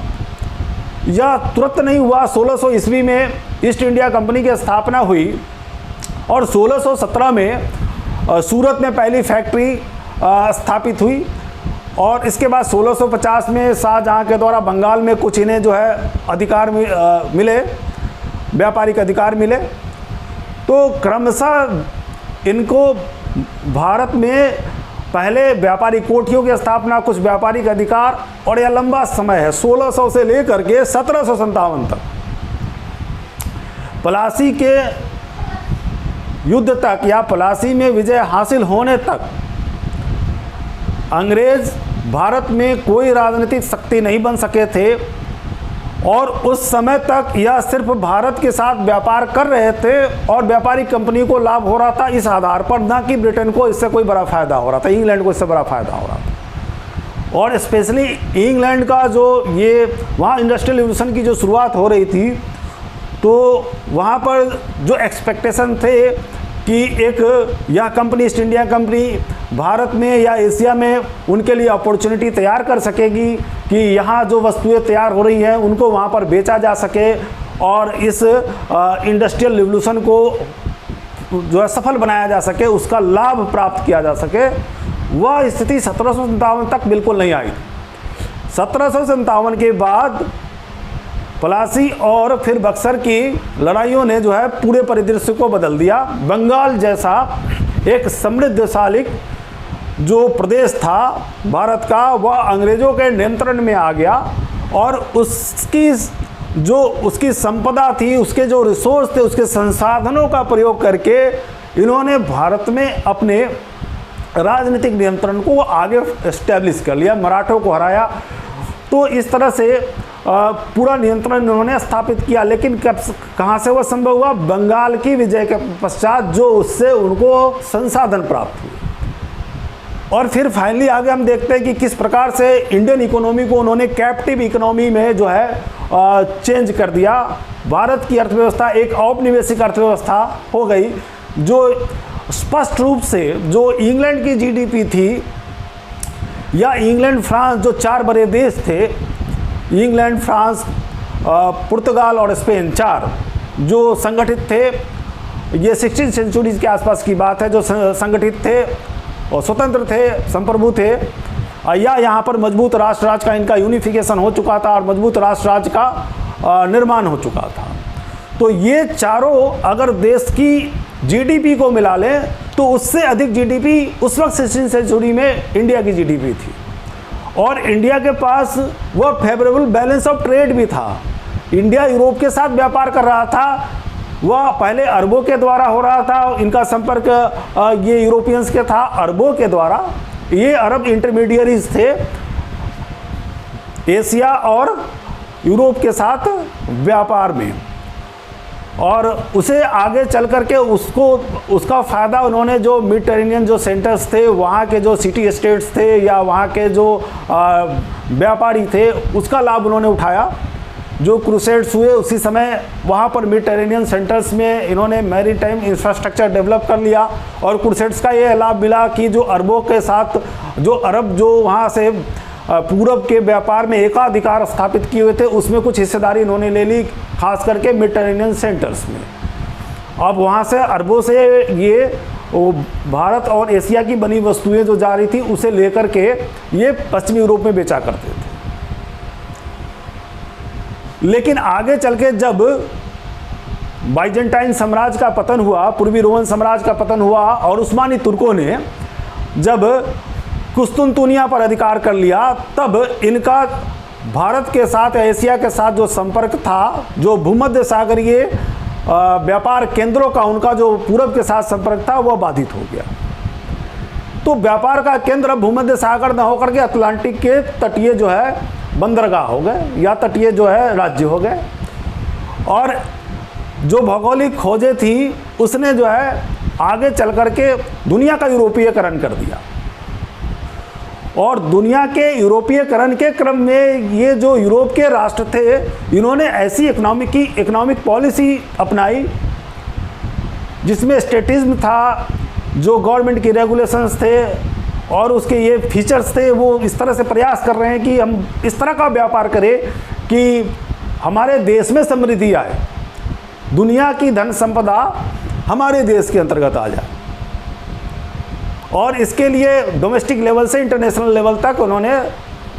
यह तुरंत नहीं हुआ, 1600 ईस्वी में ईस्ट इंडिया कंपनी की स्थापना हुई, और 1617 में सूरत में पहली फैक्ट्री स्थापित हुई, और इसके बाद 1650 में शाहजहाँ के द्वारा बंगाल में कुछ इन्हें जो है अधिकार मिले, व्यापारिक अधिकार मिले। तो क्रमशः इनको भारत में पहले व्यापारिक कोठियों की स्थापना, कुछ व्यापारिक अधिकार, और यह लंबा समय है 1600 से लेकर के 1757 तक, प्लासी के युद्ध तक या प्लासी में विजय हासिल होने तक अंग्रेज भारत में कोई राजनीतिक शक्ति नहीं बन सके थे, और उस समय तक यह सिर्फ भारत के साथ व्यापार कर रहे थे, और व्यापारिक कंपनी को लाभ हो रहा था इस आधार पर, ना कि ब्रिटेन को इससे कोई बड़ा फायदा हो रहा था, इंग्लैंड को इससे बड़ा फायदा हो रहा था। और स्पेशली इंग्लैंड का जो ये वहाँ इंडस्ट्रियल रिवोल्यूशन की जो शुरुआत हो रही थी, तो वहाँ पर जो एक्सपेक्टेशन थे कि एक यह company, east India company Bharat में या एशिया में उनके लिए अपॉर्चुनिटी तैयार कर सकेगी कि यहाँ जो वस्तुएं तैयार हो रही हैं उनको वहाँ पर बेचा जा सके, और इस इंडस्ट्रियल रिवोल्यूशन को जो है सफल बनाया जा सके, उसका लाभ प्राप्त किया जा सके। वह स्थिति 1757 तक बिल्कुल नहीं आई। 1757 के बाद प्लासी और फिर बक्सर की लड़ाइयों ने जो है पूरे परिदृश्य को बदल दिया। बंगाल जैसा एक समृद्धशाली जो प्रदेश था भारत का, वह अंग्रेज़ों के नियंत्रण में आ गया, और उसकी संपदा थी, उसके जो रिसोर्स थे, उसके संसाधनों का प्रयोग करके इन्होंने भारत में अपने राजनीतिक नियंत्रण को आगे एस्टेब्लिश कर लिया, मराठों को हराया। तो इस तरह से पूरा नियंत्रण इन्होंने स्थापित किया। लेकिन कहाँ से वह संभव हुआ? बंगाल की विजय के पश्चात, जो उससे उनको संसाधन प्राप्त हुए। और फिर फाइनली आगे हम देखते हैं कि किस प्रकार से इंडियन इकोनॉमी को उन्होंने कैप्टिव इकोनॉमी में जो है चेंज कर दिया। भारत की अर्थव्यवस्था एक औपनिवेशिक अर्थव्यवस्था हो गई, जो स्पष्ट रूप से जो इंग्लैंड की जीडीपी थी, या इंग्लैंड फ्रांस जो चार बड़े देश थे, इंग्लैंड, फ्रांस, पुर्तगाल और स्पेन, चार जो संगठित थे, ये 16वीं सेंचुरी के आसपास की बात है, जो संगठित थे और स्वतंत्र थे, संप्रभु थे, या यहाँ पर मजबूत राष्ट्र राज्य का इनका यूनिफिकेशन हो चुका था और मजबूत राष्ट्र राज्य का निर्माण हो चुका था। तो ये चारों अगर देश की जीडीपी को मिला लें तो उससे अधिक जीडीपी उस वक्त 16वीं सेंचुरी में इंडिया की जीडीपी थी। और इंडिया के पास वह फेवरेबल बैलेंस ऑफ ट्रेड भी था। इंडिया यूरोप के साथ व्यापार कर रहा था, वह पहले अरबों के द्वारा हो रहा था, इनका संपर्क ये यूरोपियंस के था अरबों के द्वारा। ये अरब इंटरमीडियरीज थे एशिया और यूरोप के साथ व्यापार में। और उसे आगे चल करके उसका फ़ायदा उन्होंने जो मेडिटेरेनियन जो सेंटर्स थे, वहाँ के जो सिटी स्टेट्स थे या वहाँ के जो व्यापारी थे, उसका लाभ उन्होंने उठाया। जो क्रूसेड्स हुए उसी समय वहाँ पर मेडिटेरेनियन सेंटर्स में इन्होंने मैरीटाइम इंफ्रास्ट्रक्चर डेवलप कर लिया और क्रूसेड्स का ये लाभ मिला कि जो अरबों के साथ जो अरब जो वहाँ से पूरब के व्यापार में एकाधिकार स्थापित किए हुए थे, उसमें कुछ हिस्सेदारी इन्होंने ले ली, खास करके मेडिटेरेनियन सेंटर्स में। अब वहाँ से अरबों से ये भारत और एशिया की बनी वस्तुएं जो जा रही थी उसे लेकर के ये पश्चिमी यूरोप में बेचा करते थे। लेकिन आगे चल के जब बाइजेंटाइन साम्राज्य का पतन हुआ, पूर्वी रोमन साम्राज्य का पतन हुआ और उस्मानी तुर्कों ने जब कुस्तुनतुनिया पर अधिकार कर लिया, तब इनका भारत के साथ, एशिया के साथ जो संपर्क था, जो भूमध्य सागरीय व्यापार केंद्रों का उनका जो पूरब के साथ संपर्क था, वह बाधित हो गया। तो व्यापार का केंद्र भूमध्य सागर न होकर के अटलांटिक के तटीय जो है बंदरगाह हो गए या तटीय जो है राज्य हो गए। और जो भौगोलिक खोजें थी उसने जो है आगे चल करके दुनिया का यूरोपीयकरण कर दिया। और दुनिया के यूरोपीयकरण के क्रम में ये जो यूरोप के राष्ट्र थे, इन्होंने ऐसी इकोनॉमिक पॉलिसी अपनाई जिसमें स्टेटिज्म था, जो गवर्नमेंट की रेगुलेशंस थे और उसके ये फीचर्स थे। वो इस तरह से प्रयास कर रहे हैं कि हम इस तरह का व्यापार करें कि हमारे देश में समृद्धि आए, दुनिया की धन संपदा हमारे देश के अंतर्गत आ जाए। और इसके लिए डोमेस्टिक लेवल से इंटरनेशनल लेवल तक उन्होंने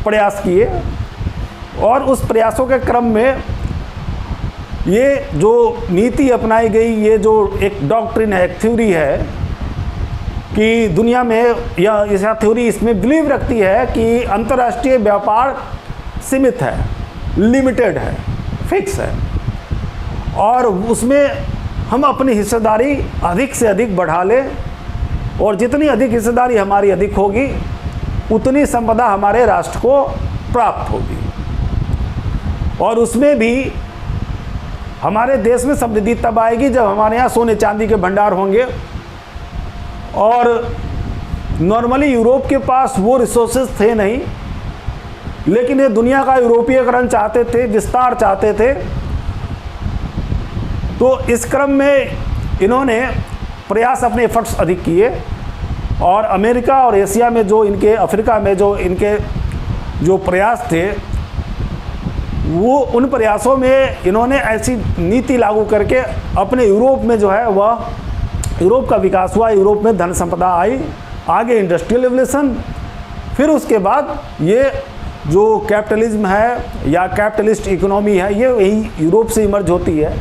प्रयास किए। और उस प्रयासों के क्रम में ये जो नीति अपनाई गई, ये जो एक डॉक्ट्रिन है, एक थ्योरी है कि दुनिया में यह थ्योरी इसमें बिलीव रखती है कि अंतर्राष्ट्रीय व्यापार सीमित है, लिमिटेड है, फिक्स है और उसमें हम अपनी हिस्सेदारी अधिक से अधिक बढ़ा लें और जितनी अधिक हिस्सेदारी हमारी अधिक होगी उतनी संपदा हमारे राष्ट्र को प्राप्त होगी। और उसमें भी हमारे देश में समृद्धि तब आएगी जब हमारे यहाँ सोने चांदी के भंडार होंगे। और नॉर्मली यूरोप के पास वो रिसोर्सेज थे नहीं, लेकिन ये दुनिया का यूरोपीयकरण चाहते थे, विस्तार चाहते थे। तो इस क्रम में इन्होंने प्रयास, अपने एफर्ट्स अधिक किए और अमेरिका और एशिया में जो इनके, अफ्रीका में जो इनके जो प्रयास थे, वो उन प्रयासों में इन्होंने ऐसी नीति लागू करके अपने यूरोप में जो है वह यूरोप का विकास हुआ, यूरोप में धन संपदा आई, आगे इंडस्ट्रियल रेवोल्यूशन, फिर उसके बाद ये जो कैपिटलिज्म है या कैपिटलिस्ट इकोनॉमी है, ये वही यूरोप से इमर्ज होती है।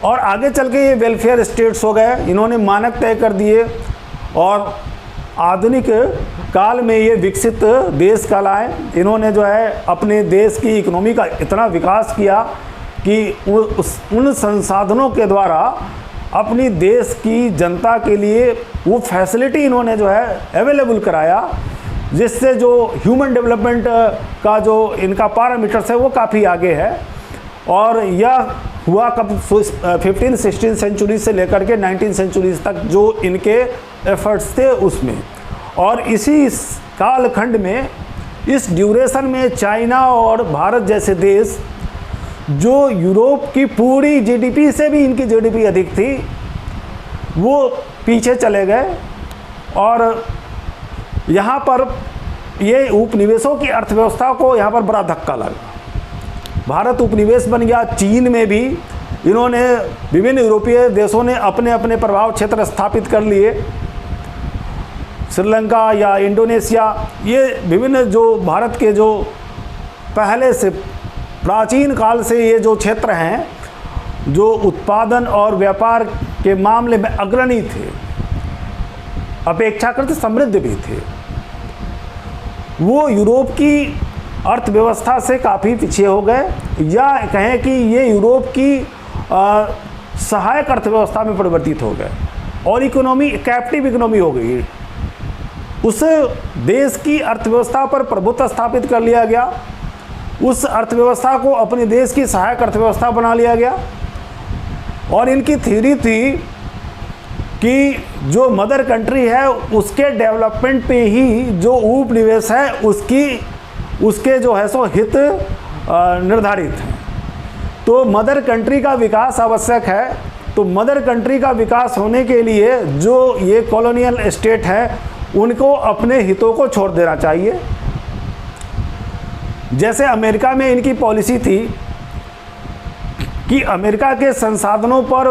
और आगे चल के ये वेलफेयर स्टेट्स हो गए, इन्होंने मानक तय कर दिए और आधुनिक काल में ये विकसित देश कहलाए। इन्होंने जो है अपने देश की इकोनॉमी का इतना विकास किया कि उन संसाधनों के द्वारा अपनी देश की जनता के लिए वो फैसिलिटी इन्होंने जो है अवेलेबल कराया, जिससे जो ह्यूमन डेवलपमेंट का जो इनका पैरामीटर्स है वो काफ़ी आगे है। और यह हुआ कब 15-16 सेंचुरी से लेकर के 19 सेंचुरीज तक जो इनके एफर्ट्स थे उसमें। और इसी कालखंड में, इस ड्यूरेशन में चाइना और भारत जैसे देश, जो यूरोप की पूरी जीडीपी से भी इनकी जीडीपी अधिक थी, वो पीछे चले गए। और यहाँ पर ये उपनिवेशों की अर्थव्यवस्था को यहाँ पर बड़ा धक्का लगा। भारत उपनिवेश बन गया। चीन में भी इन्होंने, विभिन्न यूरोपीय देशों ने अपने अपने प्रभाव क्षेत्र स्थापित कर लिए। श्रीलंका या इंडोनेशिया, ये विभिन्न जो भारत के जो पहले से प्राचीन काल से ये जो क्षेत्र हैं, जो उत्पादन और व्यापार के मामले में अग्रणी थे, अपेक्षाकृत समृद्ध भी थे, वो यूरोप की अर्थव्यवस्था से काफ़ी पीछे हो गए, या कहें कि ये यूरोप की सहायक अर्थव्यवस्था में परिवर्तित हो गए और इकोनॉमी कैप्टिव इकोनॉमी हो गई। उस देश की अर्थव्यवस्था पर प्रभुत्व स्थापित कर लिया गया, उस अर्थव्यवस्था को अपने देश की सहायक अर्थव्यवस्था बना लिया गया और इनकी थ्योरी थी कि जो मदर कंट्री है उसके डेवलपमेंट पे ही जो उपनिवेश है उसके जो है सो हित निर्धारित हैं। तो मदर कंट्री का विकास आवश्यक है। तो मदर कंट्री का विकास होने के लिए जो ये कॉलोनियल स्टेट है उनको अपने हितों को छोड़ देना चाहिए। जैसे अमेरिका में इनकी पॉलिसी थी कि अमेरिका के संसाधनों पर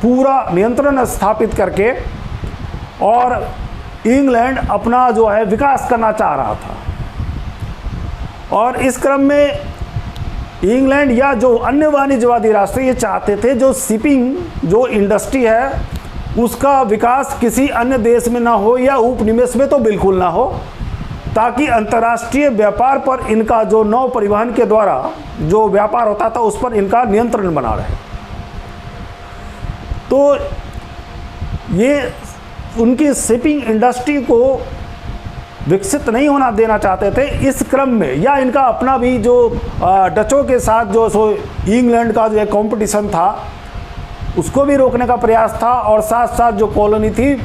पूरा नियंत्रण स्थापित करके और इंग्लैंड अपना जो है विकास करना चाह रहा था। और इस क्रम में इंग्लैंड या जो अन्य वाणिज्यवादी राष्ट्र ये चाहते थे जो शिपिंग जो इंडस्ट्री है उसका विकास किसी अन्य देश में ना हो या उपनिवेश में तो बिल्कुल ना हो, ताकि अंतर्राष्ट्रीय व्यापार पर इनका जो नौ परिवहन के द्वारा जो व्यापार होता था उस पर इनका नियंत्रण बना रहे। तो ये उनकी शिपिंग इंडस्ट्री को विकसित नहीं होना देना चाहते थे। इस क्रम में या इनका अपना भी जो डचों के साथ जो सो इंग्लैंड का जो एक कॉम्पिटिशन था उसको भी रोकने का प्रयास था, और साथ साथ जो कॉलोनी थी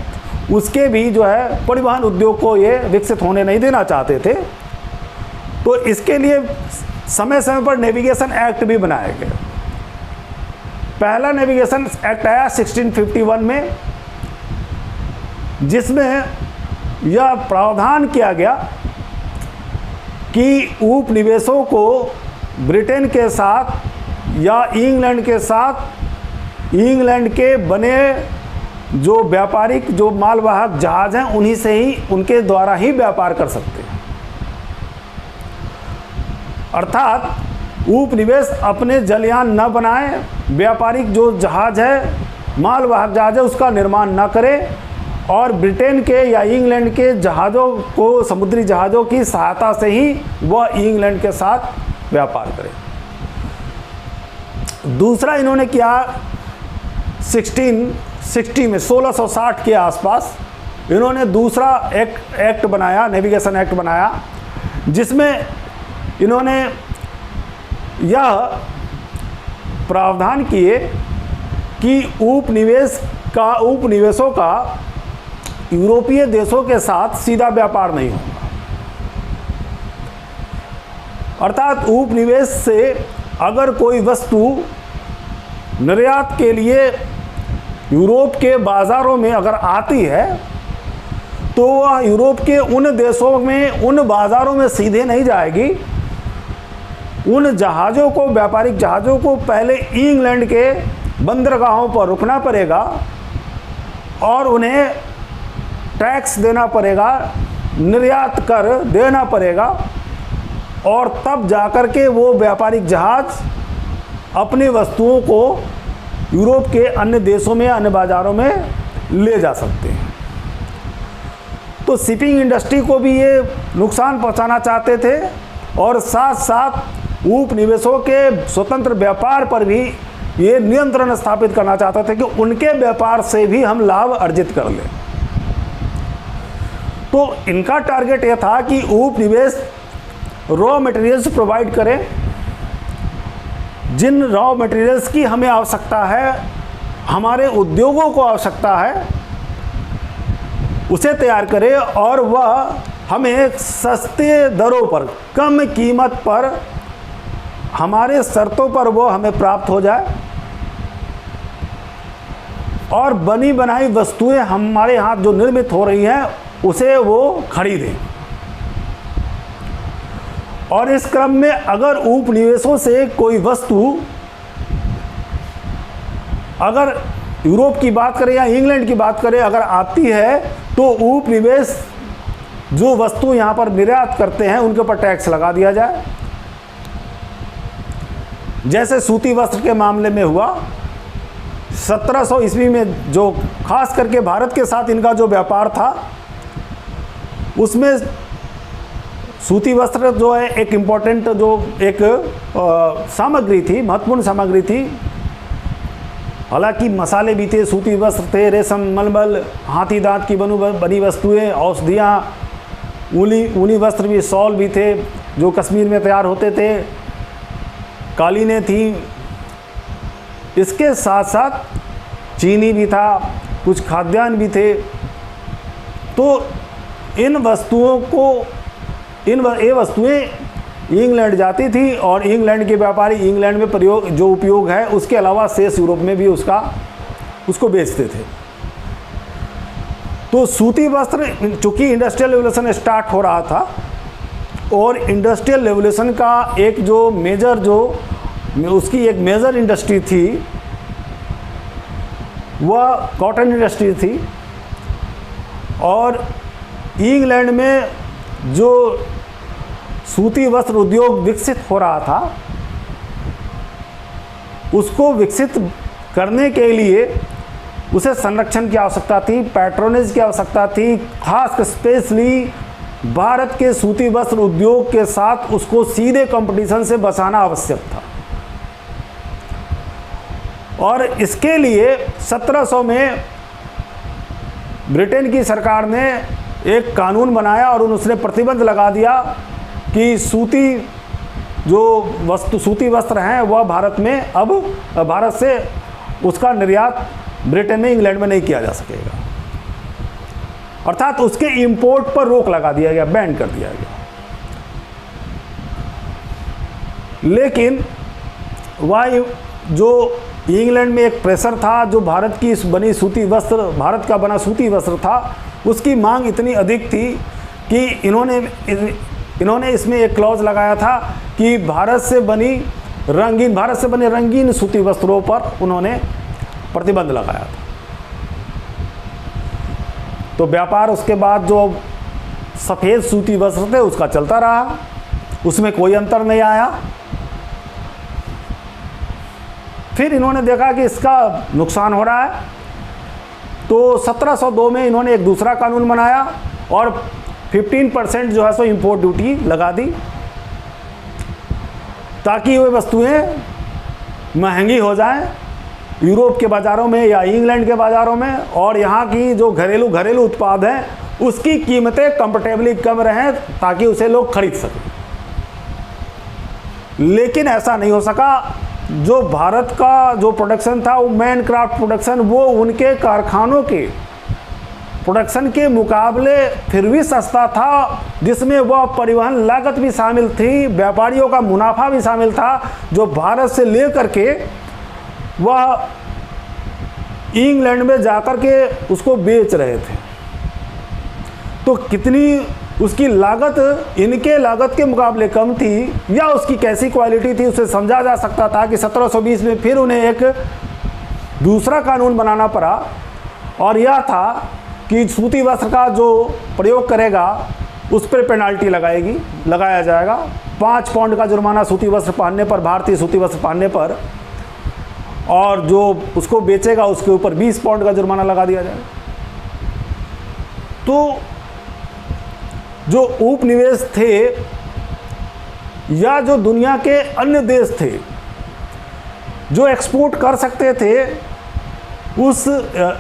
उसके भी जो है परिवहन उद्योग को ये विकसित होने नहीं देना चाहते थे। तो इसके लिए समय समय पर नेविगेशन एक्ट भी बनाए गए। पहला नेविगेशन एक्ट आया 1651 में, जिसमें यह प्रावधान किया गया कि उपनिवेशों को ब्रिटेन के साथ या इंग्लैंड के साथ इंग्लैंड के बने जो व्यापारिक जो मालवाहक जहाज हैं उन्हीं से ही उनके द्वारा ही व्यापार कर सकते हैं। अर्थात उपनिवेश अपने जलयान न बनाए, व्यापारिक जो जहाज है मालवाहक जहाज है उसका निर्माण न करे, और ब्रिटेन के या इंग्लैंड के जहाज़ों को समुद्री जहाज़ों की सहायता से ही वह इंग्लैंड के साथ व्यापार करे। दूसरा इन्होंने किया 1660 में 1660 के आसपास इन्होंने दूसरा एक्ट बनाया, नेविगेशन एक्ट बनाया, जिसमें इन्होंने यह प्रावधान किए कि उपनिवेशों का यूरोपीय देशों के साथ सीधा व्यापार नहीं होगा। अर्थात उपनिवेश से अगर कोई वस्तु निर्यात के लिए यूरोप के बाज़ारों में अगर आती है तो वह यूरोप के उन देशों में उन बाज़ारों में सीधे नहीं जाएगी। उन जहाज़ों को, व्यापारिक जहाज़ों को पहले इंग्लैंड के बंदरगाहों पर रुकना पड़ेगा और उन्हें टैक्स देना पड़ेगा, निर्यात कर देना पड़ेगा, और तब जाकर के वो व्यापारिक जहाज़ अपनी वस्तुओं को यूरोप के अन्य देशों में, अन्य बाज़ारों में ले जा सकते हैं। तो शिपिंग इंडस्ट्री को भी ये नुकसान पहुंचाना चाहते थे, और साथ साथ उपनिवेशों के स्वतंत्र व्यापार पर भी ये नियंत्रण स्थापित करना चाहते थे कि उनके व्यापार से भी हम लाभ अर्जित कर लें। तो इनका टारगेट ये था कि उपनिवेश रॉ मटेरियल्स प्रोवाइड करें, जिन रॉ मटेरियल्स की हमें आवश्यकता है, हमारे उद्योगों को आवश्यकता है, उसे तैयार करे और वह हमें सस्ते दरों पर, कम कीमत पर, हमारे शर्तों पर वो हमें प्राप्त हो जाए, और बनी बनाई वस्तुएं हमारे यहाँ जो निर्मित हो रही हैं उसे वो खरीदें। और इस क्रम में अगर उपनिवेशों से कोई वस्तु, अगर यूरोप की बात करें या इंग्लैंड की बात करें, अगर आती है तो उपनिवेश जो वस्तु यहाँ पर निर्यात करते हैं उनके ऊपर टैक्स लगा दिया जाए। जैसे सूती वस्त्र के मामले में हुआ 1700 ईस्वी में, जो खास करके भारत के साथ इनका जो व्यापार था उसमें सूती वस्त्र जो है एक इम्पोर्टेंट जो एक सामग्री थी, महत्वपूर्ण सामग्री थी। हालांकि मसाले भी थे, सूती वस्त्र थे, रेशम, मलमल, हाथी दांत की बनी वस्तुएं, औषधियाँ, ऊनी वस्त्र भी, शॉल भी थे जो कश्मीर में तैयार होते थे, कालीनें थी, इसके साथ साथ चीनी भी था, कुछ खाद्यान्न भी थे। तो इन वस्तुओं को ये वस्तुएं इंग्लैंड जाती थी और इंग्लैंड के व्यापारी इंग्लैंड में जो उपयोग है उसके अलावा शेष यूरोप में भी उसको बेचते थे। तो सूती वस्त्र, चूँकि इंडस्ट्रियल रेवोल्यूशन स्टार्ट हो रहा था और इंडस्ट्रियल रेवोल्यूशन का एक जो मेजर उसकी एक मेजर इंडस्ट्री थी वह कॉटन इंडस्ट्री थी। और इंग्लैंड में जो सूती वस्त्र उद्योग विकसित हो रहा था उसको विकसित करने के लिए उसे संरक्षण की आवश्यकता थी, पैट्रोनेज की आवश्यकता थी। खास स्पेशली भारत के सूती वस्त्र उद्योग के साथ उसको सीधे कंपटीशन से बचाना आवश्यक था। और इसके लिए 1700 में ब्रिटेन की सरकार ने एक कानून बनाया और उसने प्रतिबंध लगा दिया कि सूती वस्त्र हैं वह भारत से उसका निर्यात ब्रिटेन में इंग्लैंड में नहीं किया जा सकेगा। अर्थात उसके इंपोर्ट पर रोक लगा दिया गया, बैन कर दिया गया। लेकिन वह जो इंग्लैंड में एक प्रेशर था, जो भारत का बना सूती वस्त्र था, उसकी मांग इतनी अधिक थी कि इन्होंने इसमें एक क्लॉज लगाया था कि भारत से बने रंगीन सूती वस्त्रों पर उन्होंने प्रतिबंध लगाया था। तो व्यापार उसके बाद जो सफ़ेद सूती वस्त्र थे उसका चलता रहा, उसमें कोई अंतर नहीं आया। फिर इन्होंने देखा कि इसका नुकसान हो रहा है, तो 1702 में इन्होंने एक दूसरा कानून बनाया और 15% जो है सो इंपोर्ट ड्यूटी लगा दी, ताकि वे वस्तुएं महंगी हो जाएं यूरोप के बाज़ारों में या इंग्लैंड के बाज़ारों में, और यहाँ की जो घरेलू उत्पाद हैं उसकी कीमतें कंफर्टेबली कम रहें ताकि उसे लोग खरीद सकें। लेकिन ऐसा नहीं हो सका। जो भारत का जो प्रोडक्शन था वो मैन क्राफ्ट प्रोडक्शन, वो उनके कारखानों के प्रोडक्शन के मुकाबले फिर भी सस्ता था, जिसमें वह परिवहन लागत भी शामिल थी, व्यापारियों का मुनाफा भी शामिल था, जो भारत से लेकर के वह इंग्लैंड में जाकर के उसको बेच रहे थे। तो कितनी उसकी लागत इनके लागत के मुकाबले कम थी या उसकी कैसी क्वालिटी थी उसे समझा जा सकता था कि 1720 में फिर उन्हें एक दूसरा कानून बनाना पड़ा, और यह था कि सूती वस्त्र का जो प्रयोग करेगा उस पर पेनाल्टी लगाया जाएगा। 5 पाउंड का जुर्माना सूती वस्त्र पहनने पर, भारतीय सूती वस्त्र पहनने पर, और जो उसको बेचेगा उसके ऊपर 20 पाउंड का जुर्माना लगा दिया जाएगा। तो जो उपनिवेश थे या जो दुनिया के अन्य देश थे जो एक्सपोर्ट कर सकते थे,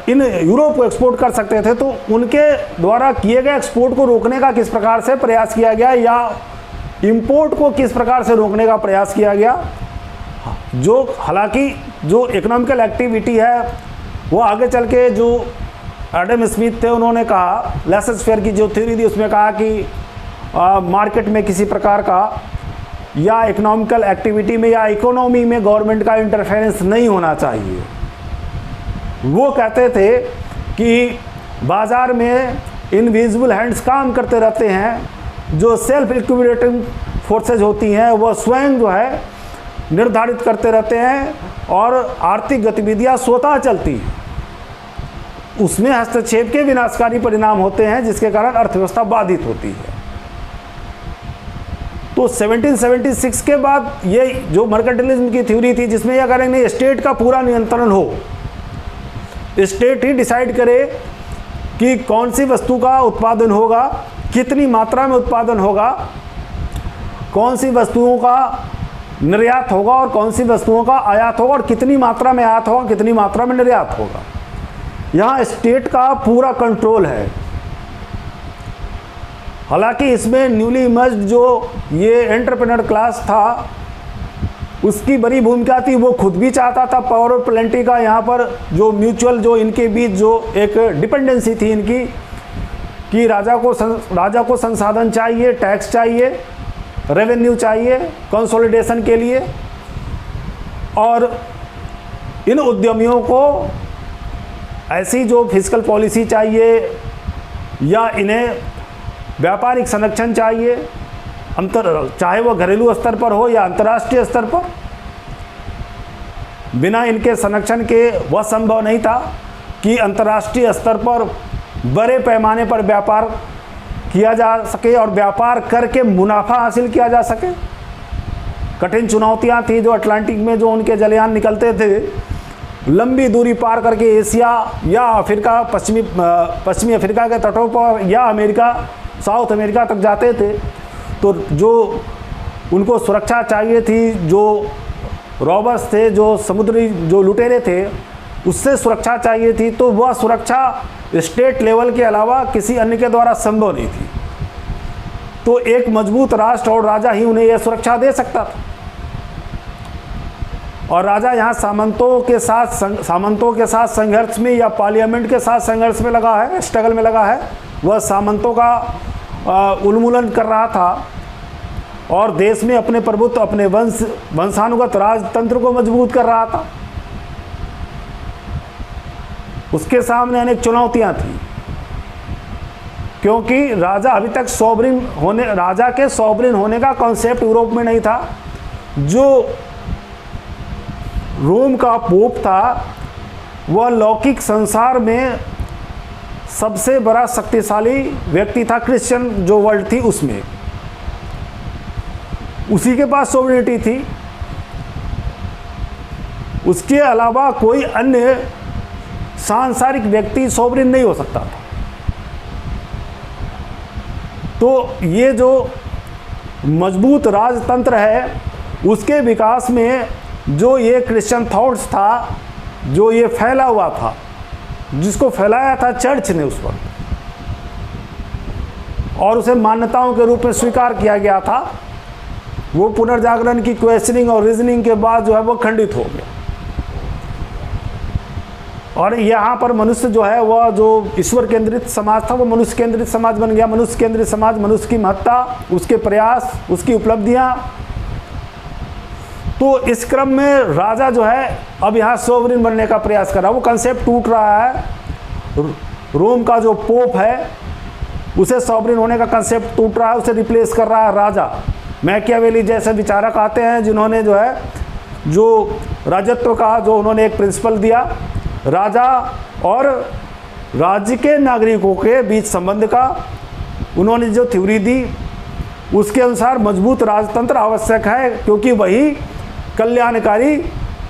इन यूरोप को एक्सपोर्ट कर सकते थे, तो उनके द्वारा किए गए एक्सपोर्ट को रोकने का किस प्रकार से प्रयास किया गया या इंपोर्ट को किस प्रकार से रोकने का प्रयास किया गया। जो हालांकि जो इकोनॉमिकल एक्टिविटी है वो आगे चल के जो एडम स्मिथ थे उन्होंने कहा, लेसस फेयर की जो थ्योरी थी उसमें कहा कि मार्केट में किसी प्रकार का या इकोनॉमिकल एक्टिविटी में या इकोनॉमी में गवर्नमेंट का इंटरफेरेंस नहीं होना चाहिए। वो कहते थे कि बाज़ार में इनविजिबल हैंड्स काम करते रहते हैं, जो सेल्फ लिक्विडेटिंग फोर्सेज होती हैं वह स्वयं जो है निर्धारित करते रहते हैं और आर्थिक गतिविधियां स्वतः चलती हैं, उसमें हस्तक्षेप के विनाशकारी परिणाम होते हैं जिसके कारण अर्थव्यवस्था बाधित होती है। तो 1776 के बाद ये जो मर्केंटिलिज्म की थ्योरी थी जिसमें यह करेंगे स्टेट का पूरा नियंत्रण हो, स्टेट ही डिसाइड करे कि कौन सी वस्तु का उत्पादन होगा, कितनी मात्रा में उत्पादन होगा, कौन सी वस्तुओं का निर्यात होगा और कौन सी वस्तुओं का आयात होगा, और कितनी मात्रा में आयात होगा, कितनी मात्रा में निर्यात होगा। यहाँ स्टेट का पूरा कंट्रोल है। हालांकि इसमें न्यूली इमर्ज्ड जो ये एंटरप्रेन्योर क्लास था उसकी बड़ी भूमिका थी। वो खुद भी चाहता था पावर ऑफ प्लेंटी का, यहाँ पर जो म्यूचुअल जो इनके बीच जो एक डिपेंडेंसी थी इनकी, कि राजा को संसाधन चाहिए, टैक्स चाहिए, रेवेन्यू चाहिए कंसोलिडेशन के लिए, और इन उद्यमियों को ऐसी जो फिस्कल पॉलिसी चाहिए या इन्हें व्यापारिक संरक्षण चाहिए, चाहे वो घरेलू स्तर पर हो या अंतर्राष्ट्रीय स्तर पर, बिना इनके संरक्षण के वह संभव नहीं था कि अंतर्राष्ट्रीय स्तर पर बड़े पैमाने पर व्यापार किया जा सके और व्यापार करके मुनाफा हासिल किया जा सके। कठिन चुनौतियां थी जो अटलांटिक में जो उनके जलयान निकलते थे, लंबी दूरी पार करके एशिया या अफ्रीका, पश्चिमी अफ्रीका के तटों पर या अमेरिका, साउथ अमेरिका तक जाते थे, तो जो उनको सुरक्षा चाहिए थी, जो रॉबर्स थे, जो समुद्री जो लुटेरे थे, उससे सुरक्षा चाहिए थी, तो वह सुरक्षा स्टेट लेवल के अलावा किसी अन्य के द्वारा संभव नहीं थी। तो एक मजबूत राष्ट्र और राजा ही उन्हें यह सुरक्षा दे सकता था। और राजा यहाँ सामंतों के साथ संघर्ष में या पार्लियामेंट के साथ संघर्ष में लगा है, स्ट्रगल में लगा है। वह सामंतों का उन्मूलन कर रहा था और देश में अपने प्रभुत्व, अपने वंशानुगत राजतंत्र को मजबूत कर रहा था। उसके सामने अनेक चुनौतियां थी, क्योंकि राजा अभी तक राजा के सॉवरिन होने का कॉन्सेप्ट यूरोप में नहीं था। जो रोम का पोप था, वह लौकिक संसार में सबसे बड़ा शक्तिशाली व्यक्ति था, क्रिश्चियन जो वर्ल्ड थी उसमें, उसी के पास सॉवरिनिटी थी। उसके अलावा कोई अन्य सांसारिक व्यक्ति सॉवरिन नहीं हो सकता था। तो ये जो मजबूत राजतंत्र है, उसके विकास में जो ये क्रिश्चियन थॉट्स था, जो ये फैला हुआ था, जिसको फैलाया था चर्च ने उस वक्त, और उसे मान्यताओं के रूप में स्वीकार किया गया था, वो पुनर्जागरण की क्वेश्चनिंग और रीजनिंग के बाद जो है वो खंडित हो गया। और यहाँ पर मनुष्य जो है वह जो ईश्वर केंद्रित समाज था, वो मनुष्य केंद्रित समाज बन गया। मनुष्य केंद्रित समाज, मनुष्य की महत्ता, उसके प्रयास, उसकी उपलब्धियाँ। तो इस क्रम में राजा जो है अब यहाँ सोवरिन बनने का प्रयास कर रहा है। वो कंसेप्ट टूट रहा है। रोम का जो पोप है, उसे सोवरिन होने का कंसेप्ट टूट रहा है, उसे रिप्लेस कर रहा है राजा। मैकियावेली जैसे विचारक आते हैं जिन्होंने जो है जो राजत्व का जो उन्होंने एक प्रिंसिपल दिया, राजा और राज्य के नागरिकों के बीच संबंध का उन्होंने जो थ्योरी दी, उसके अनुसार मजबूत राजतंत्र आवश्यक है, क्योंकि वही कल्याणकारी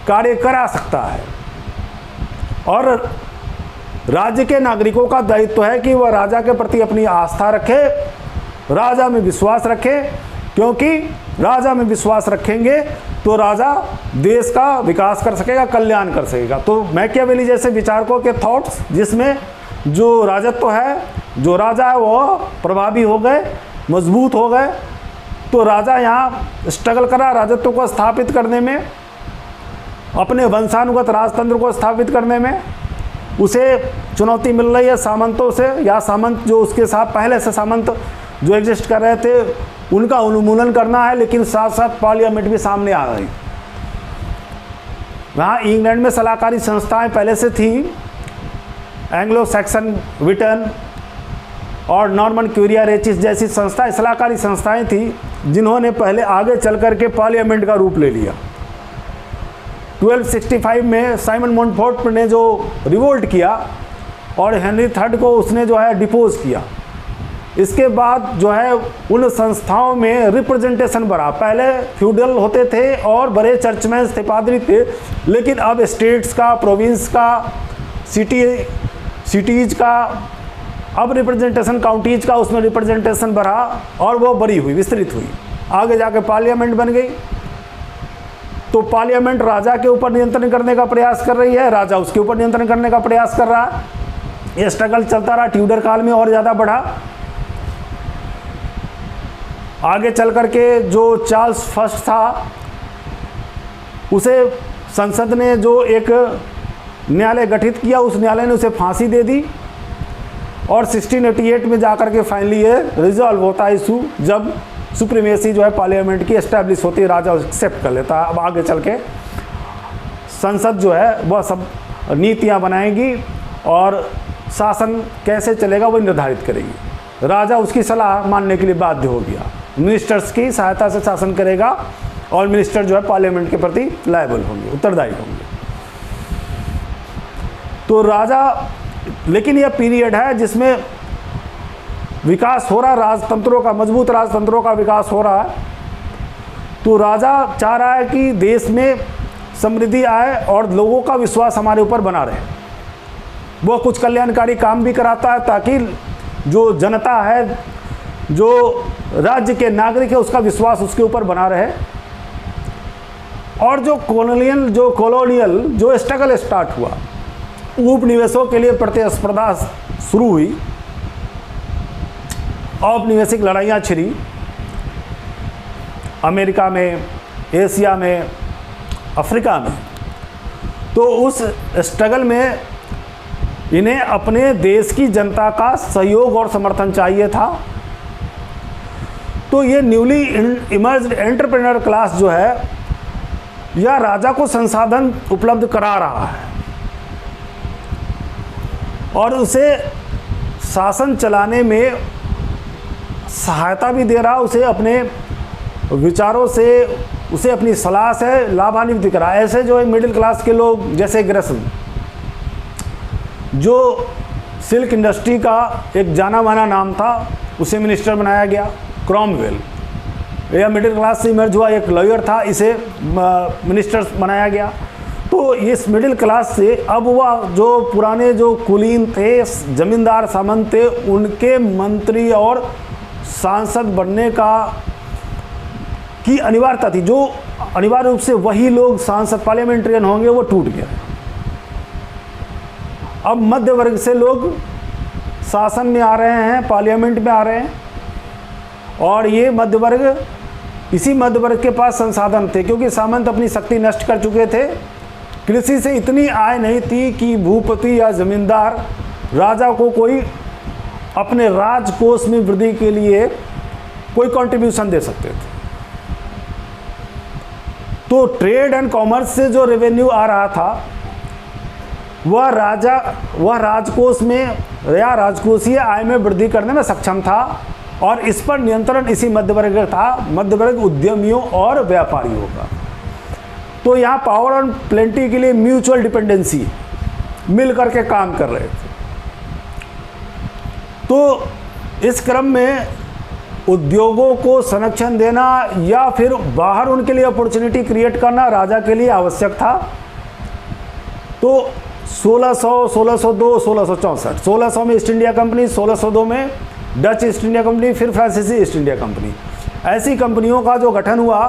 कार्य करा सकता है। और राज्य के नागरिकों का दायित्व है कि वह राजा के प्रति अपनी आस्था रखे, राजा में विश्वास रखे, क्योंकि राजा में विश्वास रखेंगे तो राजा देश का विकास कर सकेगा, कल्याण कर सकेगा। तो मैकियावेली जैसे विचारकों के थॉट्स, जिसमें जो राजत्व है, जो राजा है, वो प्रभावी हो गए, मजबूत हो गए। तो राजा यहाँ स्ट्रगल करा राजत्व को स्थापित करने में, अपने वंशानुगत राजतंत्र को स्थापित करने में। उसे चुनौती मिल रही है सामंतों से, या सामंत जो उसके साथ पहले से सामंत जो एग्जिस्ट कर रहे थे, उनका उन्मूलन करना है। लेकिन साथ साथ पार्लियामेंट भी सामने आ गई। वहाँ इंग्लैंड में सलाहकारी संस्थाएं पहले से थी, एंग्लो सैक्सन विटन और नॉर्मन क्यूरिया रेचिस जैसी संस्थाएं, सलाहकारी संस्थाएं थी, जिन्होंने पहले आगे चल करके पार्लियामेंट का रूप ले लिया। 1265 में साइमन मोंटफोर्ट ने जो रिवोल्ट किया और हेनरी III को उसने जो है डिपोज किया। इसके बाद जो है उन संस्थाओं में रिप्रेजेंटेशन बढ़ा। पहले फ्यूडल होते थे और बड़े चर्चमैन थे, पादरी थे, लेकिन अब स्टेट्स का, प्रोविंस का, सिटीज़ का, अब रिप्रेजेंटेशन काउंटीज का, उसमें रिप्रेजेंटेशन बढ़ा और वो बड़ी हुई, विस्तृत हुई। आगे जाके पार्लियामेंट बन गई। तो पार्लियामेंट राजा के ऊपर नियंत्रण करने का प्रयास कर रही है, राजा उसके ऊपर नियंत्रण करने का प्रयास कर रहा है। ये स्ट्रगल चलता रहा, ट्यूडर काल में और ज़्यादा बढ़ा। आगे चल करके जो चार्ल्स फर्स्ट था, उसे संसद ने जो एक न्यायालय गठित किया, उस न्यायालय ने उसे फांसी दे दी और 1688 में जाकर के फाइनली ये रिजॉल्व होता है इशू, जब सुप्रीमेसी जो है पार्लियामेंट की एस्टैब्लिश होती है, राजा एक्सेप्ट कर लेता है। अब आगे चल के संसद जो है वह सब नीतियाँ बनाएगी और शासन कैसे चलेगा वह निर्धारित करेगी। राजा उसकी सलाह मानने के लिए बाध्य हो गया, मिनिस्टर्स की सहायता से शासन करेगा और मिनिस्टर जो है पार्लियामेंट के प्रति लायबल होंगे, उत्तरदायी होंगे। तो राजा, लेकिन यह पीरियड है जिसमें विकास हो रहा, राजतंत्रों का, मजबूत राजतंत्रों का विकास हो रहा है। तो राजा चाह रहा है कि देश में समृद्धि आए और लोगों का विश्वास हमारे ऊपर बना रहे। वह कुछ कल्याणकारी काम भी कराता है ताकि जो जनता है, जो राज्य के नागरिक है, उसका विश्वास उसके ऊपर बना रहे। और जो कॉलोनियल जो स्ट्रगल स्टार्ट हुआ, उपनिवेशों के लिए प्रतिस्पर्धा शुरू हुई, औपनिवेशिक लड़ाइयाँ छिड़ी अमेरिका में, एशिया में, अफ्रीका में। तो उस स्ट्रगल में इन्हें अपने देश की जनता का सहयोग और समर्थन चाहिए था। तो ये न्यूली इमर्ज्ड एंटरप्रेन्योर क्लास जो है, यह राजा को संसाधन उपलब्ध करा रहा है और उसे शासन चलाने में सहायता भी दे रहा, उसे अपने विचारों से, उसे अपनी सलाह से लाभान्वित करा। ऐसे जो है मिडिल क्लास के लोग, जैसे ग्रेसन, जो सिल्क इंडस्ट्री का एक जाना माना नाम था, उसे मिनिस्टर बनाया गया। क्रॉमवेल, यह मिडिल क्लास से इमर्ज हुआ एक लॉयर था, इसे मिनिस्टर बनाया गया। तो इस मिडिल क्लास से अब वह जो पुराने जो कुलीन थे, जमींदार सामंत थे, उनके मंत्री और सांसद बनने की अनिवार्यता थी, जो अनिवार्य रूप से वही लोग सांसद पार्लियामेंट्रियन होंगे, वो टूट गया। अब मध्य वर्ग से लोग शासन में आ रहे हैं, पार्लियामेंट में आ रहे हैं और ये मध्य वर्ग, इसी मध्य वर्ग के पास संसाधन थे क्योंकि सामंत अपनी शक्ति नष्ट कर चुके थे। कृषि से इतनी आय नहीं थी कि भूपति या जमींदार राजा को कोई अपने राजकोष में वृद्धि के लिए कोई कंट्रीब्यूशन दे सकते थे। तो ट्रेड एंड कॉमर्स से जो रेवेन्यू आ रहा था वह राजकोष में या राजकोषीय आय में वृद्धि करने में सक्षम था और इस पर नियंत्रण इसी मध्य वर्ग था, मध्य वर्ग उद्यमियों और व्यापारियों का। तो यहाँ पावर एंड प्लेंटी के लिए म्यूचुअल डिपेंडेंसी, मिल करके काम कर रहे थे। तो इस क्रम में उद्योगों को संरक्षण देना या फिर बाहर उनके लिए अपॉर्चुनिटी क्रिएट करना राजा के लिए आवश्यक था। तो 1600, 1602, 1664, 1600 में ईस्ट इंडिया कंपनी, 1602 में डच ईस्ट इंडिया कंपनी, फिर फ्रांसीसी ईस्ट इंडिया कंपनी, ऐसी कंपनियों का जो गठन हुआ,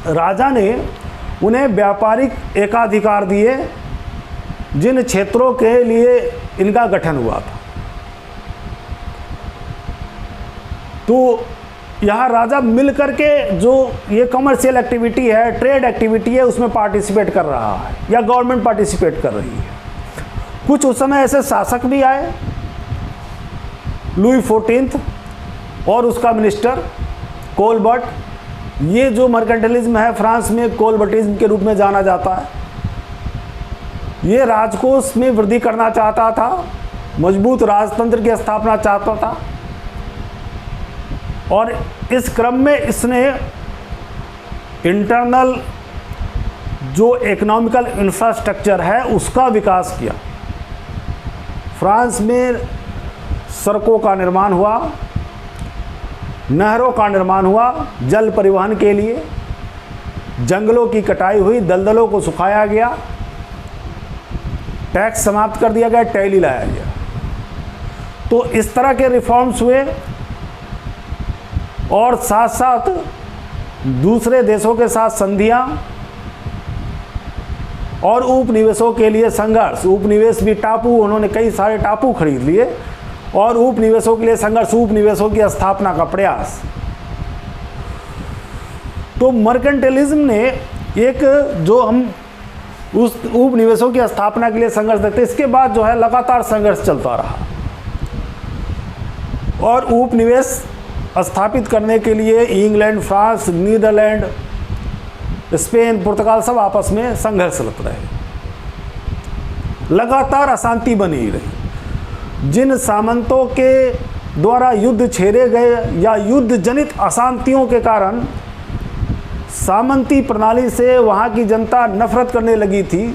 राजा ने उन्हें व्यापारिक एकाधिकार दिए जिन क्षेत्रों के लिए इनका गठन हुआ था। तो यहाँ राजा मिल करके जो ये कमर्शियल एक्टिविटी है, ट्रेड एक्टिविटी है, उसमें पार्टिसिपेट कर रहा है या गवर्नमेंट पार्टिसिपेट कर रही है। कुछ उस समय ऐसे शासक भी आए, लुई 14 और उसका मिनिस्टर कोलबर्ट। ये जो मर्केंटलिज्म है फ्रांस में कोलबर्टिज्म के रूप में जाना जाता है। ये राजकोष में वृद्धि करना चाहता था, मजबूत राजतंत्र की स्थापना चाहता था और इस क्रम में इसने इंटरनल जो इकोनॉमिकल इंफ्रास्ट्रक्चर है उसका विकास किया। फ्रांस में सड़कों का निर्माण हुआ, नहरों का निर्माण हुआ जल परिवहन के लिए, जंगलों की कटाई हुई, दलदलों को सुखाया गया, टैक्स समाप्त कर दिया गया, टैली लाया गया। तो इस तरह के रिफॉर्म्स हुए और साथ साथ दूसरे देशों के साथ संधियां और उपनिवेशों के लिए संघर्ष। उपनिवेश भी टापू, उन्होंने कई सारे टापू खरीद लिए और उपनिवेशों के लिए संघर्ष, उपनिवेशों की स्थापना का प्रयास। तो मर्केंटलिज्म ने एक जो हम उस उपनिवेशों की स्थापना के लिए संघर्ष देखते, इसके बाद जो है लगातार संघर्ष चलता रहा और उपनिवेश स्थापित करने के लिए इंग्लैंड, फ्रांस, नीदरलैंड, स्पेन, पुर्तगाल सब आपस में संघर्षरत रहे। लगातार अशांति बनी ही रही। जिन सामंतों के द्वारा युद्ध छेड़े गए या युद्ध जनित अशांतियों के कारण सामंती प्रणाली से वहाँ की जनता नफरत करने लगी थी,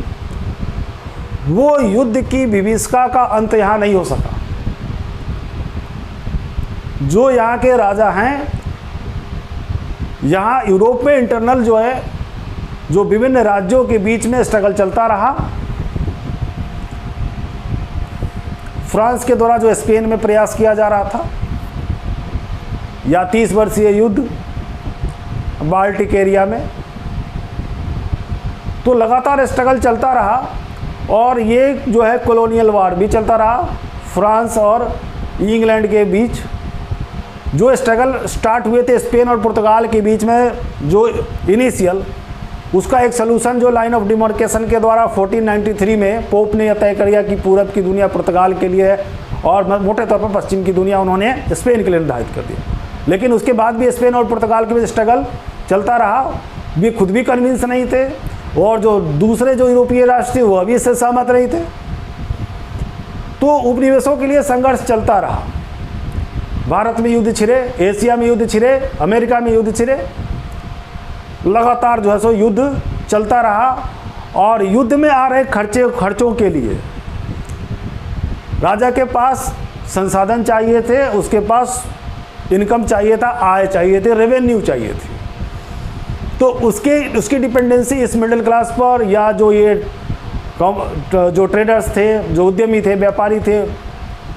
वो युद्ध की विभीषिका का अंत यहाँ नहीं हो सका। जो यहाँ के राजा हैं, यहाँ यूरोप में इंटरनल जो है, जो विभिन्न राज्यों के बीच में स्ट्रगल चलता रहा। फ्रांस के द्वारा जो स्पेन में प्रयास किया जा रहा था, या 30 वर्षीय युद्ध बाल्टिक एरिया में, तो लगातार स्ट्रगल चलता रहा और ये जो है कॉलोनियल वार भी चलता रहा फ्रांस और इंग्लैंड के बीच। जो स्ट्रगल स्टार्ट हुए थे स्पेन और पुर्तगाल के बीच में, जो इनिशियल, उसका एक सलूशन जो लाइन ऑफ डिमार्केशन के द्वारा 1493 में पोप ने यह तय किया कि पूरब की दुनिया पुर्तगाल के लिए है और मोटे तौर पर पश्चिम की दुनिया उन्होंने स्पेन के लिए निर्धारित कर दिया। लेकिन उसके बाद भी स्पेन और पुर्तगाल के बीच स्ट्रगल चलता रहा। वे खुद भी कन्विंस नहीं थे और जो दूसरे जो यूरोपीय राष्ट्र थे वह भी इससे सहमत नहीं थे। तो उपनिवेशों के लिए संघर्ष चलता रहा। भारत में युद्ध छिड़े, एशिया में युद्ध छिड़े, अमेरिका में युद्ध छिड़े, लगातार जो है सो युद्ध चलता रहा। और युद्ध में आ रहे खर्चों के लिए राजा के पास संसाधन चाहिए थे, उसके पास इनकम चाहिए था, आय चाहिए थे, रेवेन्यू चाहिए थी। तो उसकी डिपेंडेंसी इस मिडिल क्लास पर या जो ये जो ट्रेडर्स थे, जो उद्यमी थे, व्यापारी थे,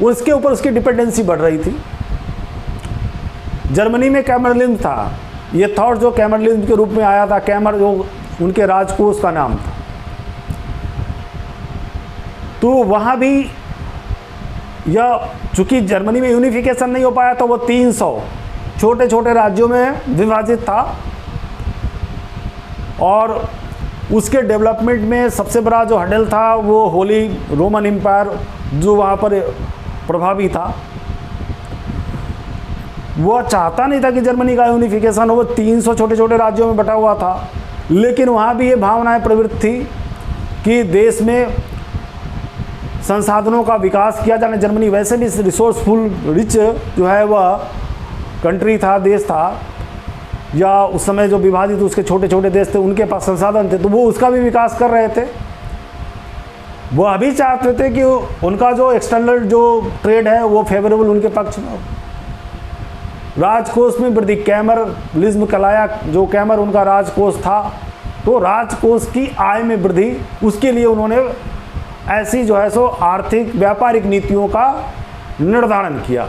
उसके ऊपर उसकी डिपेंडेंसी बढ़ रही थी। जर्मनी में कैमरलिन था, ये थॉट जो कैमरलिन के रूप में आया था, कैमर जो उनके राजकोष का नाम था। तो वहाँ भी यह चूंकि जर्मनी में यूनिफिकेशन नहीं हो पाया तो वो 300 छोटे छोटे राज्यों में विभाजित था और उसके डेवलपमेंट में सबसे बड़ा जो हडल था वो होली रोमन एम्पायर जो वहाँ पर प्रभावी था। वो चाहता नहीं था कि जर्मनी का यूनिफिकेशन हो, वो 300 छोटे छोटे राज्यों में बटा हुआ था। लेकिन वहाँ भी ये भावनाएं प्रवृत्त थी कि देश में संसाधनों का विकास किया जाना। जर्मनी वैसे भी रिसोर्सफुल रिच जो है वह कंट्री था, देश था, या उस समय जो विभाजित उसके छोटे छोटे देश थे उनके पास संसाधन थे, तो वो उसका भी विकास कर रहे थे। वो अभी चाहते थे कि उनका जो एक्सटर्नल जो ट्रेड है वो फेवरेबल उनके पक्ष में हो। राजकोष में वृद्धि, कैमरलिज्म कहलाया, जो कैमर उनका राजकोष था, तो राजकोष की आय में वृद्धि, उसके लिए उन्होंने ऐसी जो है सो आर्थिक व्यापारिक नीतियों का निर्धारण किया।